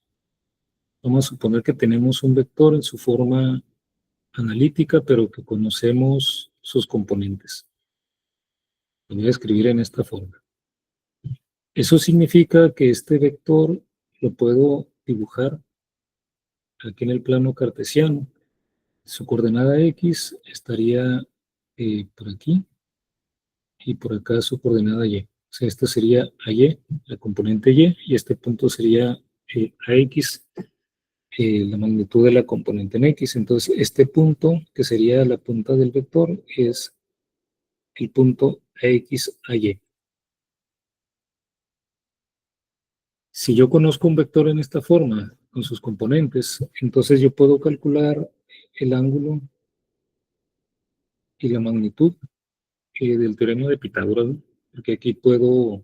vamos a suponer que tenemos un vector en su forma analítica, pero que conocemos sus componentes. Lo voy a escribir en esta forma. Eso significa que este vector lo puedo dibujar aquí en el plano cartesiano. Su coordenada X estaría por aquí y por acá su coordenada Y. O sea, esta sería AY, la componente y este punto sería AX, la magnitud de la componente en X. Entonces, este punto, que sería la punta del vector, es el punto AX, AY. Si yo conozco un vector en esta forma, con sus componentes, entonces yo puedo calcular el ángulo y la magnitud del teorema de Pitágoras, ¿no? Porque aquí puedo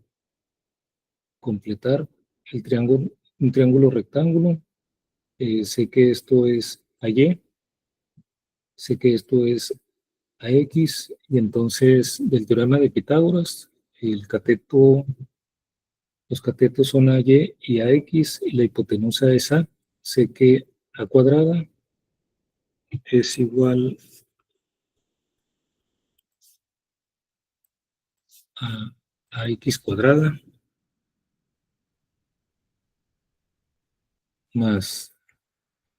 completar el triángulo, un triángulo rectángulo. Sé que esto es AY, sé que esto es AX, y entonces del teorema de Pitágoras, los catetos son AY y AX, y la hipotenusa es A. Sé que A cuadrada es igual a X cuadrada más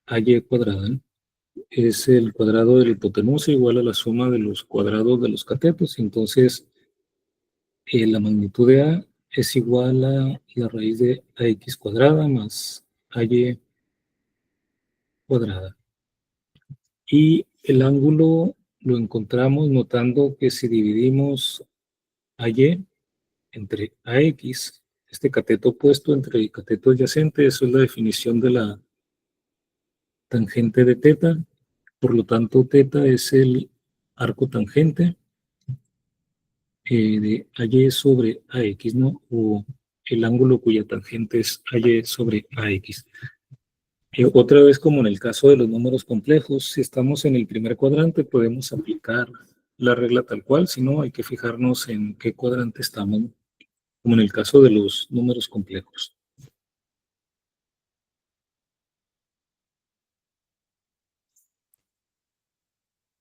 AY cuadrada, ¿no? Es el cuadrado de la hipotenusa igual a la suma de los cuadrados de los catetos. Entonces, la magnitud de A es igual a la raíz de ax cuadrada más ay cuadrada. Y el ángulo lo encontramos notando que si dividimos ay entre ax, este cateto opuesto entre el cateto adyacente, eso es la definición de la tangente de teta. Por lo tanto, teta es el arco tangente de ay sobre ax, ¿no? O el ángulo cuya tangente es ay sobre ax. Otra vez, como en el caso de los números complejos, si estamos en el primer cuadrante, podemos aplicar la regla tal cual, si no, hay que fijarnos en qué cuadrante estamos, ¿no? Como en el caso de los números complejos.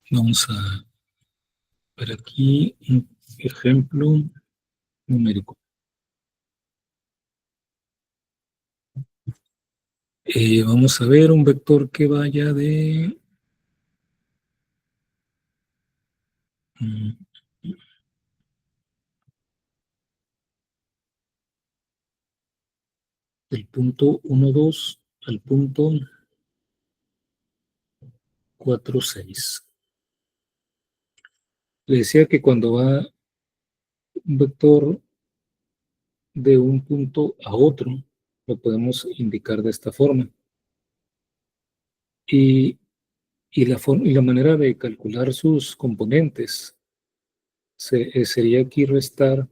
Vamos a ver aquí un ejemplo numérico. Vamos a ver un vector que vaya de del punto 1, 2 al punto 4, 6. Le decía que cuando va un vector de un punto a otro, lo podemos indicar de esta forma. Y la manera de calcular sus componentes sería aquí restar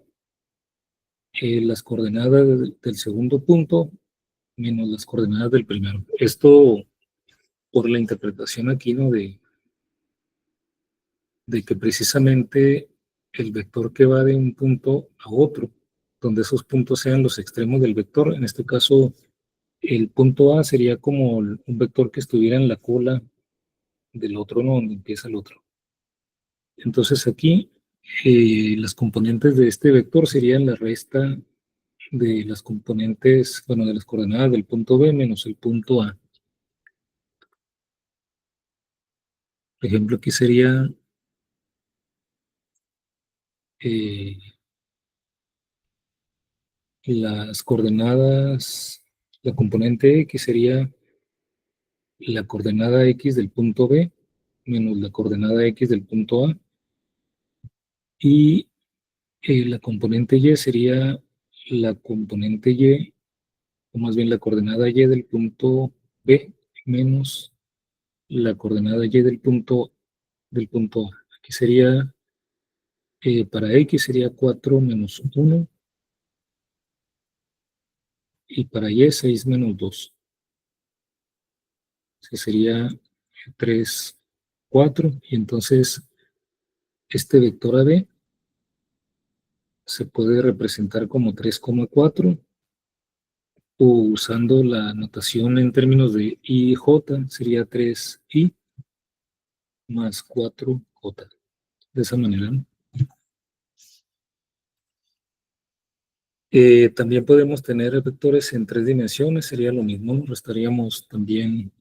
las coordenadas del segundo punto menos las coordenadas del primero. Esto por la interpretación aquí, ¿no? De que precisamente el vector que va de un punto a otro, donde esos puntos sean los extremos del vector, en este caso el punto A sería como un vector que estuviera en la cola del otro, ¿no? Donde empieza el otro. Entonces aquí las componentes de este vector serían la resta de las componentes, bueno, de las coordenadas del punto B menos el punto A. Por ejemplo, aquí sería las coordenadas, la componente X sería la coordenada X del punto B menos la coordenada X del punto A. Y la componente Y sería la componente Y, o más bien la coordenada Y del punto B menos la coordenada Y del punto A. Aquí sería, para X sería 4 menos 1 y para Y 6 menos 2. Que sería 3, 4. Y entonces este vector AB se puede representar como 3,4 o usando la notación en términos de I y J sería 3I más 4J. De esa manera, ¿no? También podemos tener vectores en 3 dimensiones, sería lo mismo, ¿no? Restaríamos también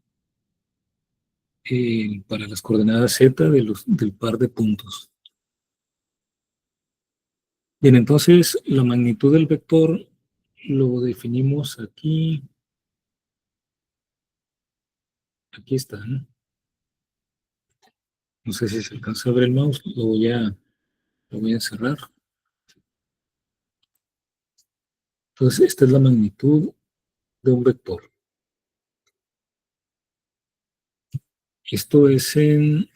para las coordenadas Z del par de puntos. Bien, entonces la magnitud del vector lo definimos aquí. Aquí está, ¿no? No sé si se alcanza a ver el mouse, lo voy a encerrar. Entonces, esta es la magnitud de un vector. Esto es en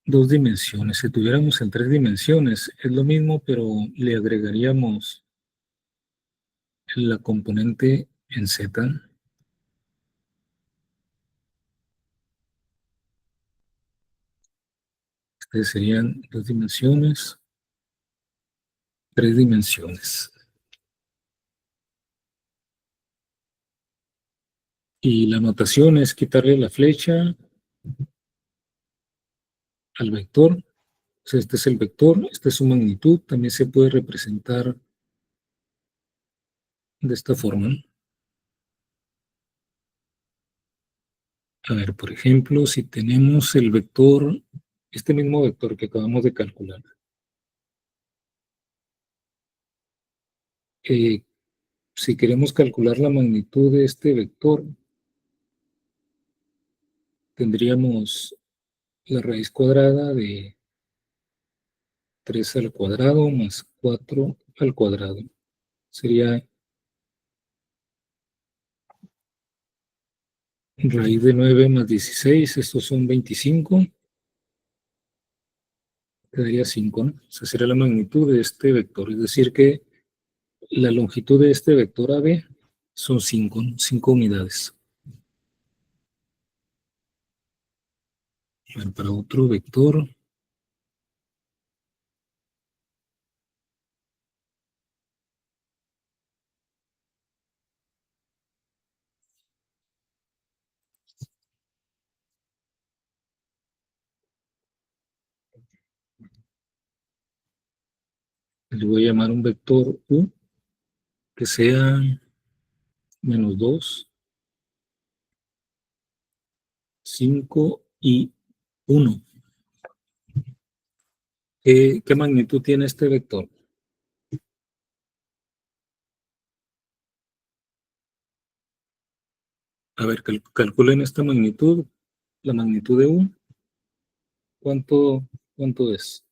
2 dimensiones. Si tuviéramos en 3 dimensiones, es lo mismo, pero le agregaríamos la componente en Z. Estas serían 2 dimensiones, 3 dimensiones. Y la notación es quitarle la flecha al vector. O sea, este es el vector, esta es su magnitud. También se puede representar de esta forma. A ver, por ejemplo, si tenemos el vector, este mismo vector que acabamos de calcular, Si queremos calcular la magnitud de este vector, tendríamos la raíz cuadrada de 3 al cuadrado más 4 al cuadrado. Sería raíz de 9 más 16, estos son 25, quedaría 5, ¿no? Esa sería la magnitud de este vector, es decir que la longitud de este vector AB son 5, ¿no? 5 unidades. Bueno, para otro vector, le voy a llamar un vector U que sea menos 2, 5 y 1. ¿Qué magnitud tiene este vector? A ver, calculen esta magnitud, la magnitud de U. ¿Cuánto es?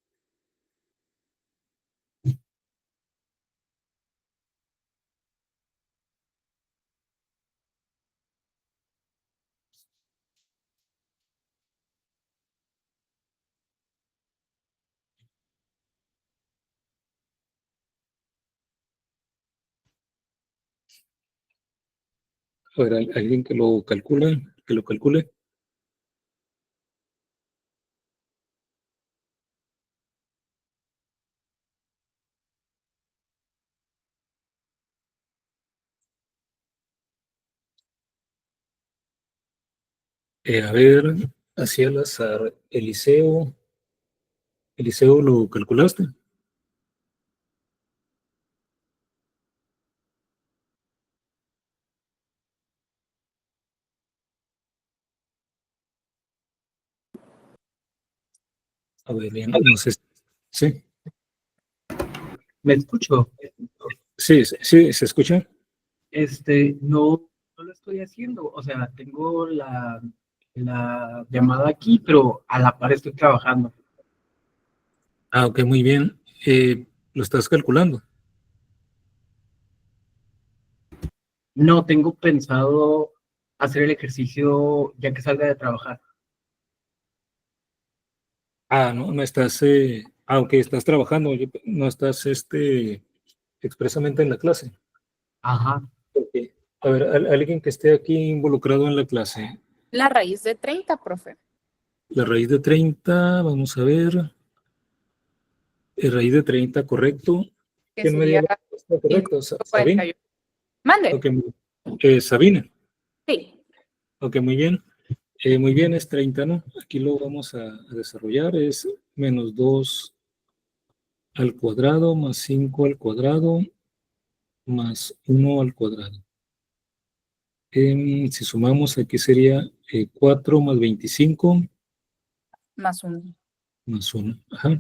A ver, alguien que lo calcule. A ver, hacia el azar, Eliseo, ¿lo calculaste? A ver, no sé. Sí, ¿Me escucho? sí, ¿se escucha? No, no lo estoy haciendo. O sea, tengo la llamada aquí, pero a la par estoy trabajando. Ah, ok, muy bien. ¿Lo estás calculando? No tengo pensado hacer el ejercicio ya que salga de trabajar. Ah, no estás, ok, estás trabajando, no estás, expresamente en la clase. Ajá. Ok. A ver, alguien que esté aquí involucrado en la clase. La raíz de 30, profe. La raíz de 30, vamos a ver. Raíz de 30, correcto. Que ¿Quién me dio sería la respuesta correcta? Sabine. 548. Mande. Ok, Sabine. Sí. Ok, muy bien. Muy bien, es 30, ¿no? Aquí lo vamos a desarrollar. Es menos 2 al cuadrado más 5 al cuadrado más 1 al cuadrado. Si sumamos, aquí sería 4 más 25 Más 1. más 1. Ajá.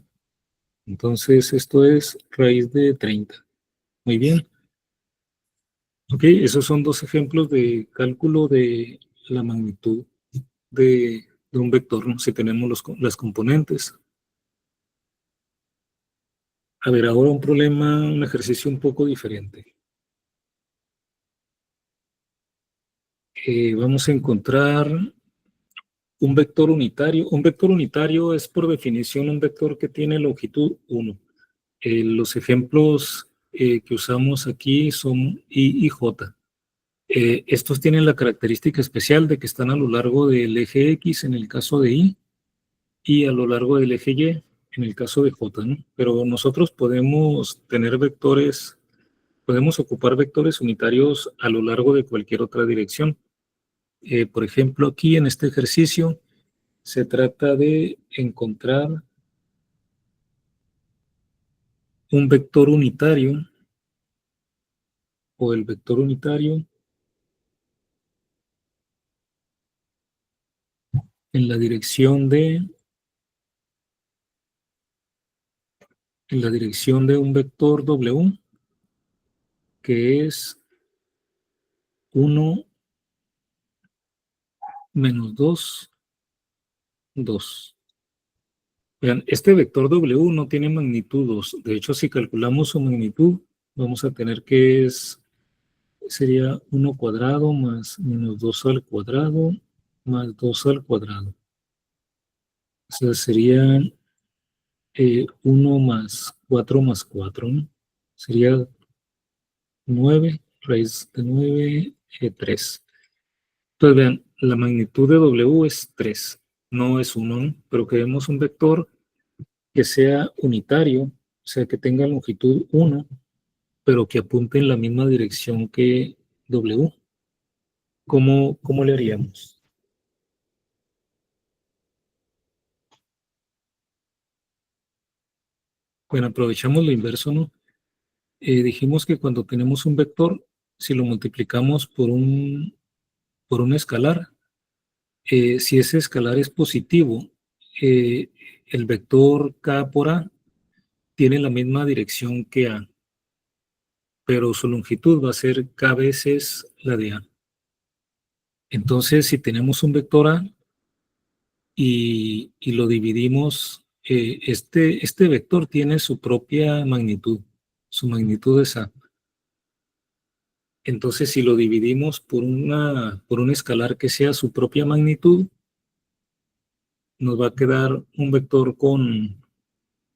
Entonces, esto es raíz de 30. Muy bien. Ok, esos son dos ejemplos de cálculo de la magnitud de un vector, ¿no? Si tenemos las componentes. A ver, ahora un problema, un ejercicio un poco diferente. Vamos a encontrar un vector unitario. Un vector unitario es por definición un vector que tiene longitud 1. Los ejemplos que usamos aquí son I y J. Estos tienen la característica especial de que están a lo largo del eje X en el caso de I y a lo largo del eje Y en el caso de J, ¿no? Pero nosotros podemos tener vectores, podemos ocupar vectores unitarios a lo largo de cualquier otra dirección. Por ejemplo, aquí en este ejercicio se trata de encontrar un vector unitario o el vector unitario en la dirección de un vector W que es 1 menos 2, 2. Vean, este vector W no tiene magnitud 2. De hecho, si calculamos su magnitud, vamos a tener que sería 1 cuadrado más menos 2 al cuadrado más 2 al cuadrado. O sea, serían 1 más 4 más 4, ¿no? Sería 9, raíz de 9, 3. Entonces, vean, la magnitud de W es 3, no es 1, ¿no? Pero queremos un vector que sea unitario, o sea, que tenga longitud 1, pero que apunte en la misma dirección que W. ¿Cómo le haríamos? Bueno, aprovechamos lo inverso, ¿no? Dijimos que cuando tenemos un vector, si lo multiplicamos por un escalar, si ese escalar es positivo, el vector K por A tiene la misma dirección que A, pero su longitud va a ser K veces la de A. Entonces, si tenemos un vector A y lo dividimos, este vector tiene su propia magnitud, su magnitud es A. Entonces, si lo dividimos por un escalar que sea su propia magnitud, nos va a quedar un vector con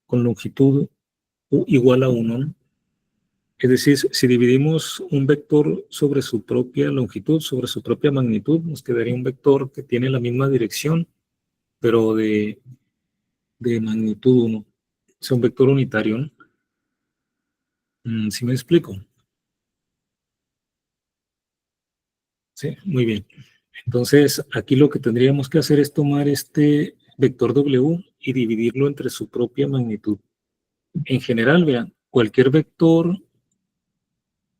longitud igual a 1, ¿no? Es decir, si dividimos un vector sobre su propia longitud, sobre su propia magnitud, nos quedaría un vector que tiene la misma dirección, pero de magnitud 1. O sea, un vector unitario, ¿no? ¿Sí me explico? Sí, muy bien. Entonces, aquí lo que tendríamos que hacer es tomar este vector W y dividirlo entre su propia magnitud. En general, vean, cualquier vector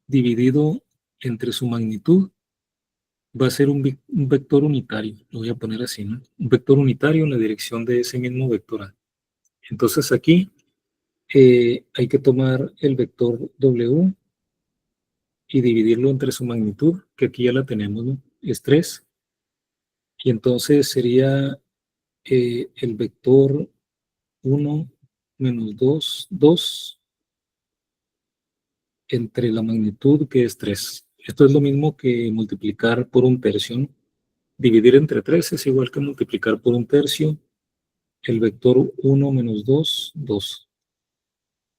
dividido entre su magnitud va a ser un vector unitario. Lo voy a poner así, ¿no? Un vector unitario en la dirección de ese mismo vector A. Entonces, aquí hay que tomar el vector W y dividirlo entre su magnitud, que aquí ya la tenemos, ¿no? Es 3. Y entonces sería el vector 1 menos 2, 2 entre la magnitud que es 3. Esto es lo mismo que multiplicar por un tercio, ¿no? Dividir entre 3 es igual que multiplicar por un tercio. El vector 1 menos 2, 2.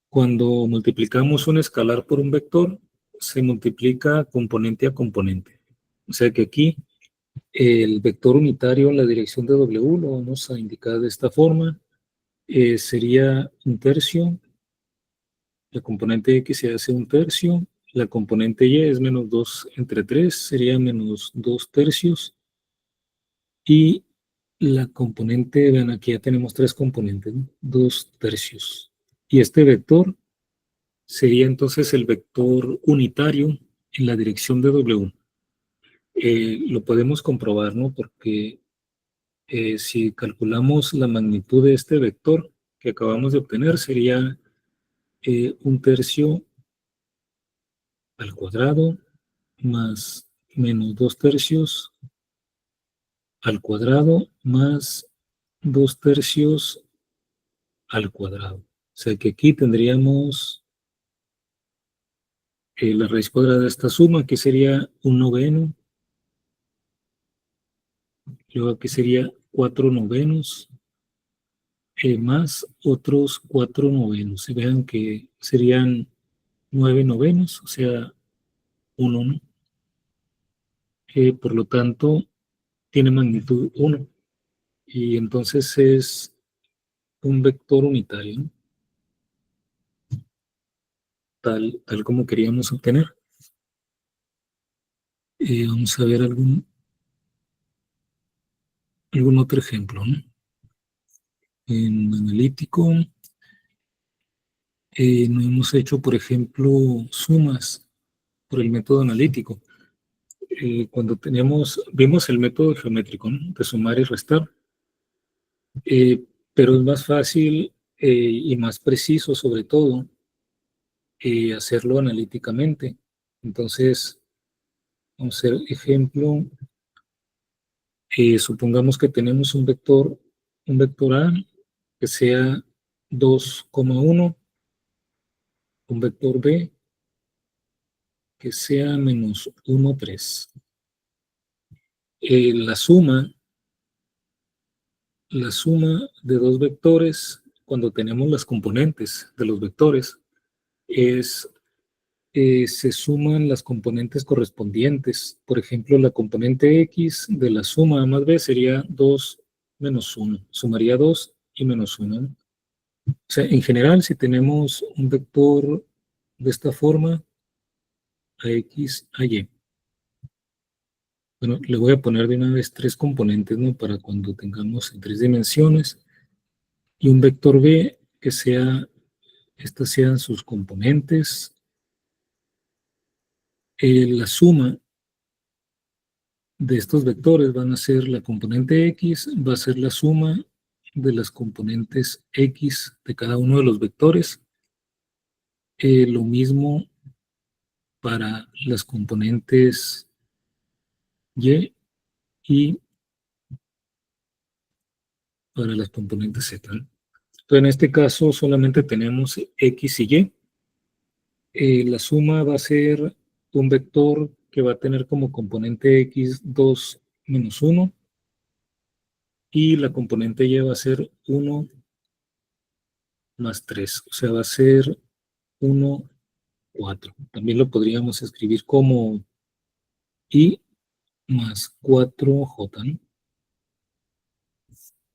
Cuando multiplicamos un escalar por un vector, se multiplica componente a componente. O sea que aquí el vector unitario en la dirección de W lo vamos a indicar de esta forma. Sería un tercio. La componente X se hace un tercio. La componente Y es menos 2 entre 3, sería menos 2 tercios. Y la componente, vean, aquí ya tenemos 3 componentes, ¿no? 2 tercios. Y este vector sería entonces el vector unitario en la dirección de W. Lo podemos comprobar, ¿no? Porque si calculamos la magnitud de este vector que acabamos de obtener, sería un tercio al cuadrado más menos 2 tercios al cuadrado más 2 tercios al cuadrado. O sea que aquí tendríamos la raíz cuadrada de esta suma, que sería un noveno. Luego aquí sería 4 novenos más otros 4 novenos. Y vean que serían 9 novenos, o sea, 1, ¿no? Por lo tanto, tiene magnitud 1. Y entonces es un vector unitario, ¿no? Tal como queríamos obtener. Vamos a ver algún otro ejemplo, ¿no? En analítico, no hemos hecho, por ejemplo, sumas por el método analítico. Cuando vimos el método geométrico, ¿no? De sumar y restar, pero es más fácil y más preciso, sobre todo, hacerlo analíticamente. Entonces, Vamos a hacer ejemplo. Supongamos que tenemos un vector A que sea 2,1, un vector B que sea menos 1,3. La suma de dos vectores, cuando tenemos las componentes de los vectores, se suman las componentes correspondientes. Por ejemplo, la componente X de la suma A más B sería 2 menos 1. Sumaría 2 y menos 1. O sea, en general, si tenemos un vector de esta forma, a X, a Y. Bueno, le voy a poner de una vez tres componentes, ¿no? Para cuando tengamos en 3 dimensiones. Y un vector B que sea, estas sean sus componentes. La suma de estos vectores van a ser la componente X, va a ser la suma de las componentes X de cada uno de los vectores. Lo mismo para las componentes Y y para las componentes Z. Entonces, en este caso solamente tenemos X y Y. La suma va a ser un vector que va a tener como componente X 2 menos 1 y la componente Y va a ser 1 más 3, o sea, va a ser 1, 4. También lo podríamos escribir como I más 4J, ¿no?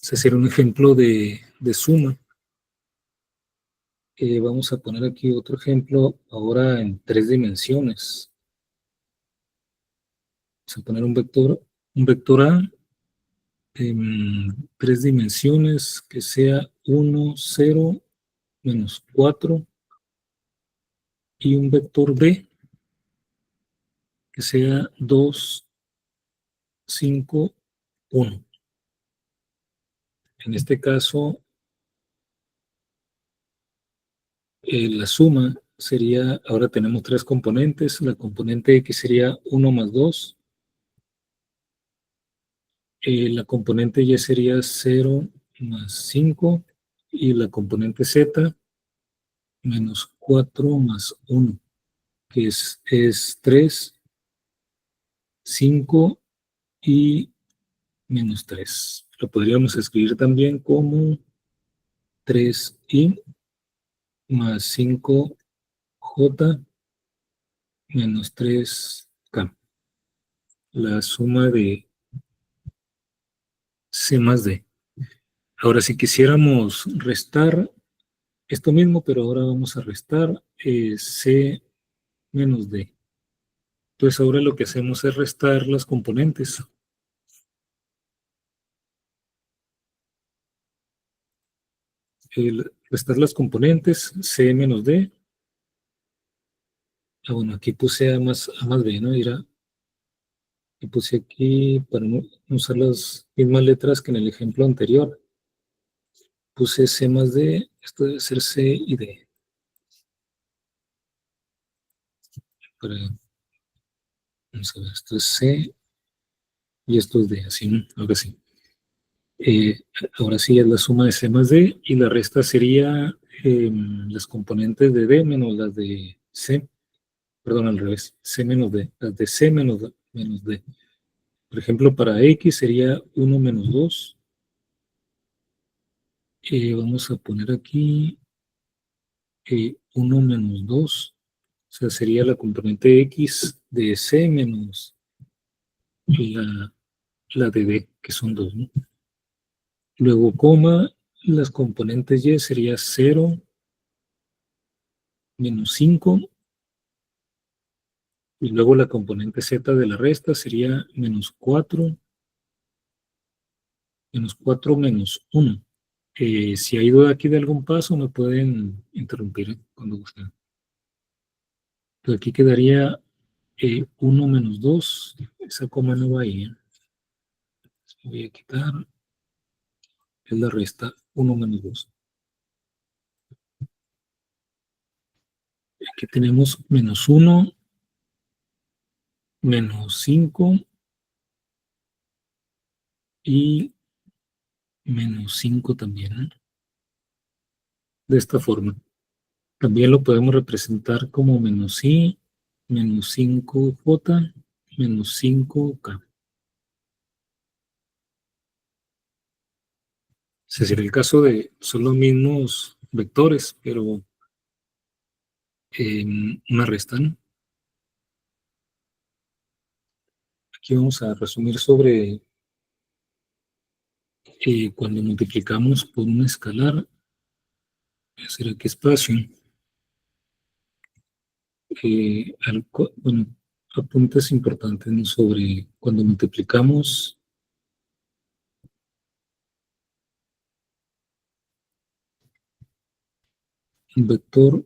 Ese sería un ejemplo de suma. Vamos a poner aquí otro ejemplo ahora en 3 dimensiones. Vamos a poner un vector A en 3 dimensiones que sea 1, 0, menos 4 y un vector B que sea 2, 5, 1. En este caso, la suma sería, ahora tenemos 3 componentes, la componente X sería 1 más 2, la componente Y sería 0 más 5 y la componente Z menos 4 más 1, que es 3, 5 y menos 3. Lo podríamos escribir también como 3i más 5j menos 3k. La suma de C más D. Ahora, si quisiéramos restar esto mismo, pero ahora vamos a restar C menos D. Entonces, ahora lo que hacemos es restar las componentes. Restar las componentes, C menos D. Bueno, aquí puse A más B, ¿no? Y puse aquí, para no usar las mismas letras que en el ejemplo anterior, puse C más D, esto debe ser C y D. Vamos a ver, esto es C y esto es D, así, ¿no? Ahora sí. Ahora sí es la suma de C más D y la resta sería las componentes de D menos las de C. Perdón, al revés, C menos D, las de C menos D. Por ejemplo, para X sería 1 menos 2. Vamos a poner aquí 1 menos 2. O sea, sería la componente X de C menos la de D, que son 2, ¿no? Luego, coma, las componentes Y sería 0 menos 5. Y luego la componente Z de la resta sería menos 4 menos 1. Si hay duda aquí de algún paso, me pueden interrumpir cuando gusten. Entonces aquí quedaría 1 menos 2. Esa coma no va ahí. Voy a quitar. Es la resta 1 menos 2. Aquí tenemos menos 1 menos 5 y menos 5 también, ¿no? De esta forma. También lo podemos representar como menos i, menos 5j, menos 5k. Ese sería el caso de, son los mismos vectores, pero una resta, ¿no? Aquí vamos a resumir sobre cuando multiplicamos por un escalar, voy a hacer aquí espacio. Bueno, apuntes importantes, ¿no? Sobre cuando multiplicamos un vector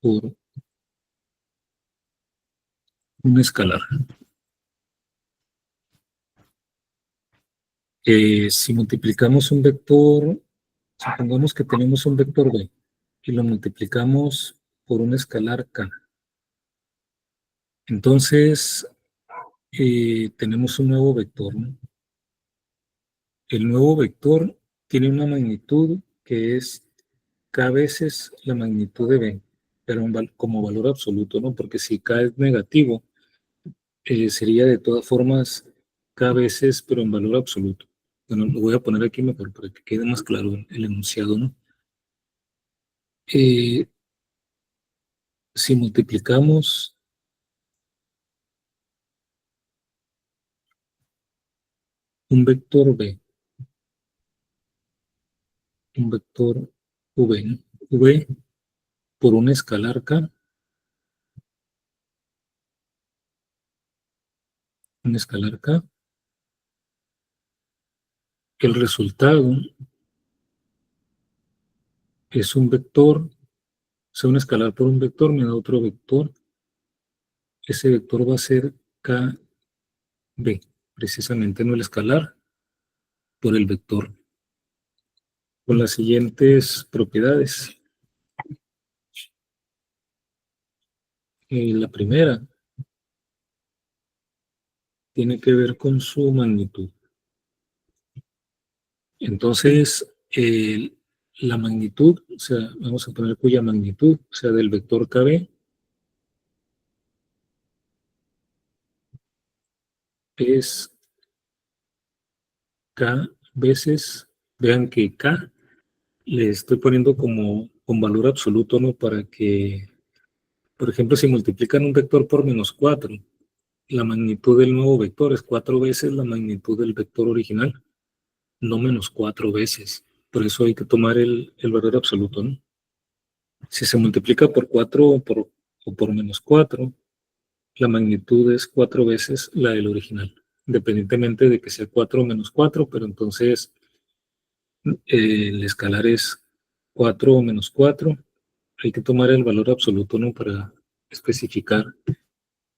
por un escalar. Si multiplicamos un vector, supongamos que tenemos un vector b y lo multiplicamos por un escalar k. Entonces, tenemos un nuevo vector, ¿no? El nuevo vector tiene una magnitud que es k veces la magnitud de b, pero como valor absoluto, ¿no? Porque si k es negativo, sería de todas formas k veces, pero en valor absoluto. Bueno, lo voy a poner aquí mejor para que quede más claro el enunciado, ¿no? Si multiplicamos un vector b, un vector v, ¿no? V por un escalar k, un escalar k, el resultado es un vector, o sea, un escalar por un vector me da otro vector. Ese vector va a ser kb, precisamente no el escalar, por el vector, con las siguientes propiedades. La primera tiene que ver con su magnitud. Entonces, la magnitud, o sea, vamos a poner cuya magnitud, o sea, del vector kb, es k veces, vean que k le estoy poniendo como con valor absoluto, ¿no? Para que, por ejemplo, si multiplican un vector por menos 4, la magnitud del nuevo vector es 4 veces la magnitud del vector original, no menos 4 veces. Por eso hay que tomar el valor absoluto, ¿no? Si se multiplica por 4 o por menos 4, la magnitud es 4 veces la del original, independientemente de que sea 4 o menos 4, pero entonces el escalar es 4 o menos 4. Hay que tomar el valor absoluto, ¿no? Para especificar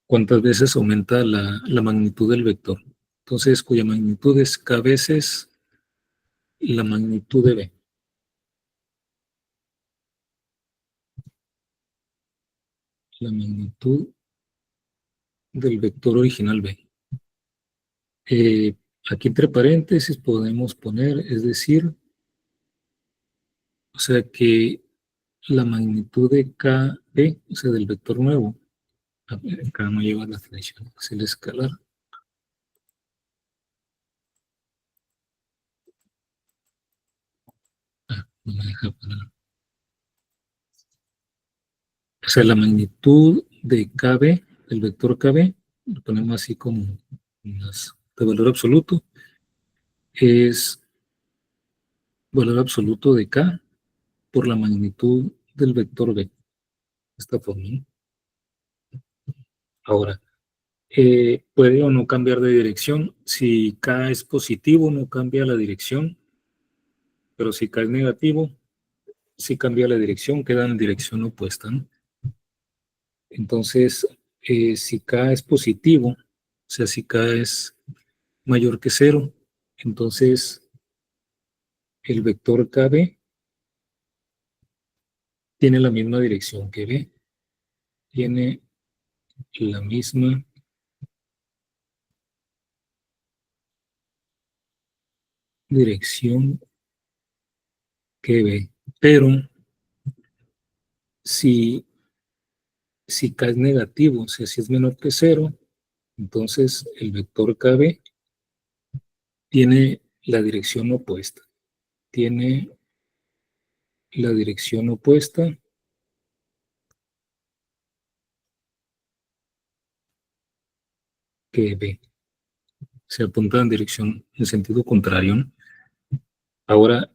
cuántas veces aumenta la magnitud del vector. Entonces, cuya magnitud es k veces la magnitud de b. La magnitud del vector original b. Aquí entre paréntesis podemos poner, es decir, o sea que la magnitud de kb, o sea del vector nuevo, acá no lleva la definición, es el escalar. No me deja poner. O sea, la magnitud de kb, el vector kb, lo ponemos así como de valor absoluto, es valor absoluto de k por la magnitud del vector b. De esta forma, ¿no? Ahora, puede o no cambiar de dirección. Si k es positivo, no cambia la dirección, pero si k es negativo, sí cambia la dirección, queda en dirección opuesta, ¿no? Entonces, si k es positivo, o sea, si k es mayor que 0, entonces el vector kb tiene la misma dirección que b, tiene la misma dirección que B, pero si K es negativo, o sea, si es menor que 0, entonces el vector KB tiene la dirección opuesta. Tiene la dirección opuesta que B. Se apunta en dirección en sentido contrario, ¿no? Ahora,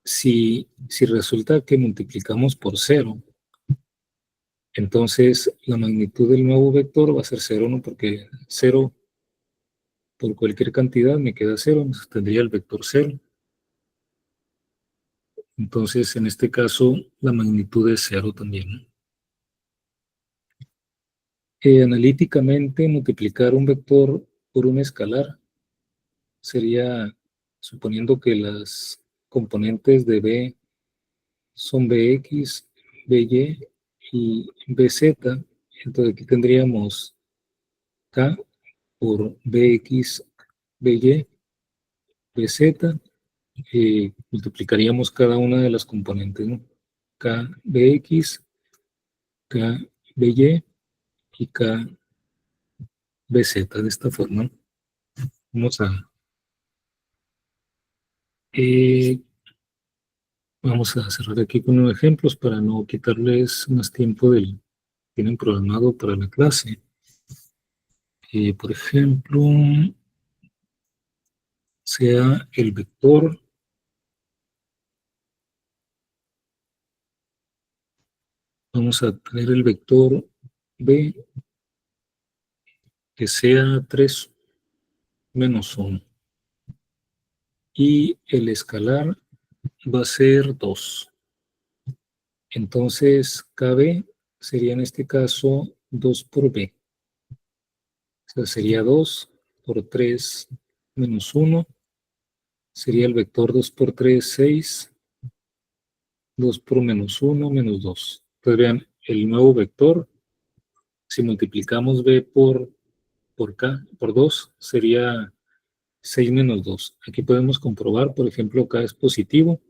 si resulta que multiplicamos por 0, entonces la magnitud del nuevo vector va a ser 0, ¿no? Porque 0 por cualquier cantidad me queda 0, entonces tendría el vector 0. Entonces, en este caso, la magnitud es 0 también, ¿no? Analíticamente, multiplicar un vector por un escalar sería, suponiendo que las componentes de B son Bx, By y Bz, entonces aquí tendríamos K por Bx, By, Bz, multiplicaríamos cada una de las componentes, ¿no? K Bx, K By y K Bz, de esta forma. Vamos a cerrar aquí con unos ejemplos para no quitarles más tiempo del que tienen programado para la clase. Por ejemplo, sea el vector vamos a tener el vector B que sea 3 menos 1 y el escalar va a ser 2. Entonces KB sería en este caso 2 por B. O sea, sería 2 por 3 menos 1. Sería el vector 2 por 3, 6. 2 por menos 1, menos 2. Entonces vean, el nuevo vector, si multiplicamos B por K, por 2, sería 6 menos 2. Aquí podemos comprobar, por ejemplo, K es positivo.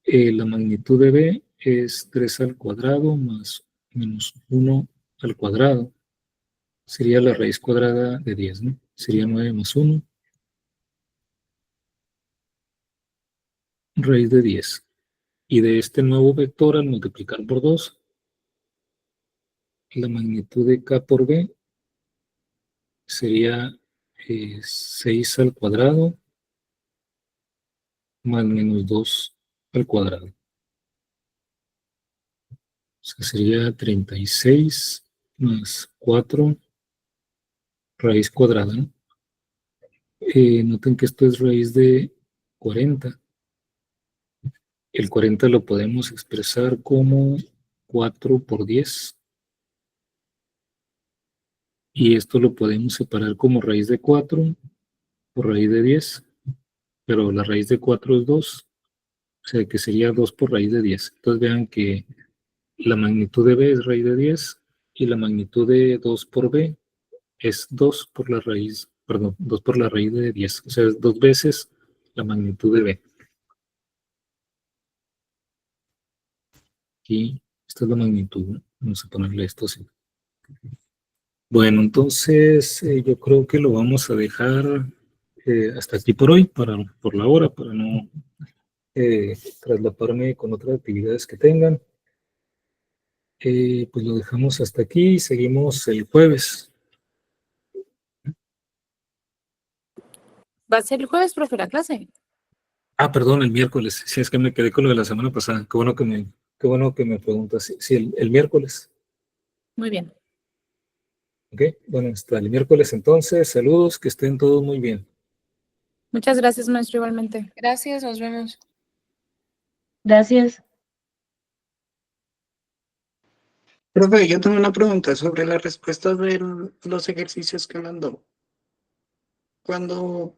La magnitud de B es 3 al cuadrado más menos 1 al cuadrado. Sería la raíz cuadrada de 10, ¿no? Sería 9 más 1. Raíz de 10. Y de este nuevo vector, al multiplicar por 2, la magnitud de K por B sería 6 al cuadrado más menos 2 al cuadrado. O sea, sería 36 más 4 raíz cuadrada, ¿no? Noten que esto es raíz de 40. El 40 lo podemos expresar como 4 por 10. Y esto lo podemos separar como raíz de 4 por raíz de 10. Pero la raíz de 4 es 2. O sea que sería 2 por raíz de 10. Entonces vean que la magnitud de B es raíz de 10 y la magnitud de 2 por B es 2 por la raíz, perdón, 2 por la raíz de 10. O sea, es 2 veces la magnitud de B. Aquí, esta es la magnitud, ¿no? Vamos a ponerle esto así. Bueno, entonces yo creo que lo vamos a dejar hasta aquí por hoy, por la hora, para no traslaparme con otras actividades que tengan. Pues lo dejamos hasta aquí y seguimos el jueves. ¿Va a ser el jueves, profe, la clase? Ah, perdón, el miércoles. Sí, es que me quedé con lo de la semana pasada. Qué bueno que me preguntas. Sí, el miércoles. Muy bien. Ok, bueno, hasta el miércoles entonces. Saludos, que estén todos muy bien. Muchas gracias, maestro, igualmente. Gracias, nos vemos. Gracias. Profe, yo tengo una pregunta sobre las respuestas de los ejercicios que mandó. ¿Cuándo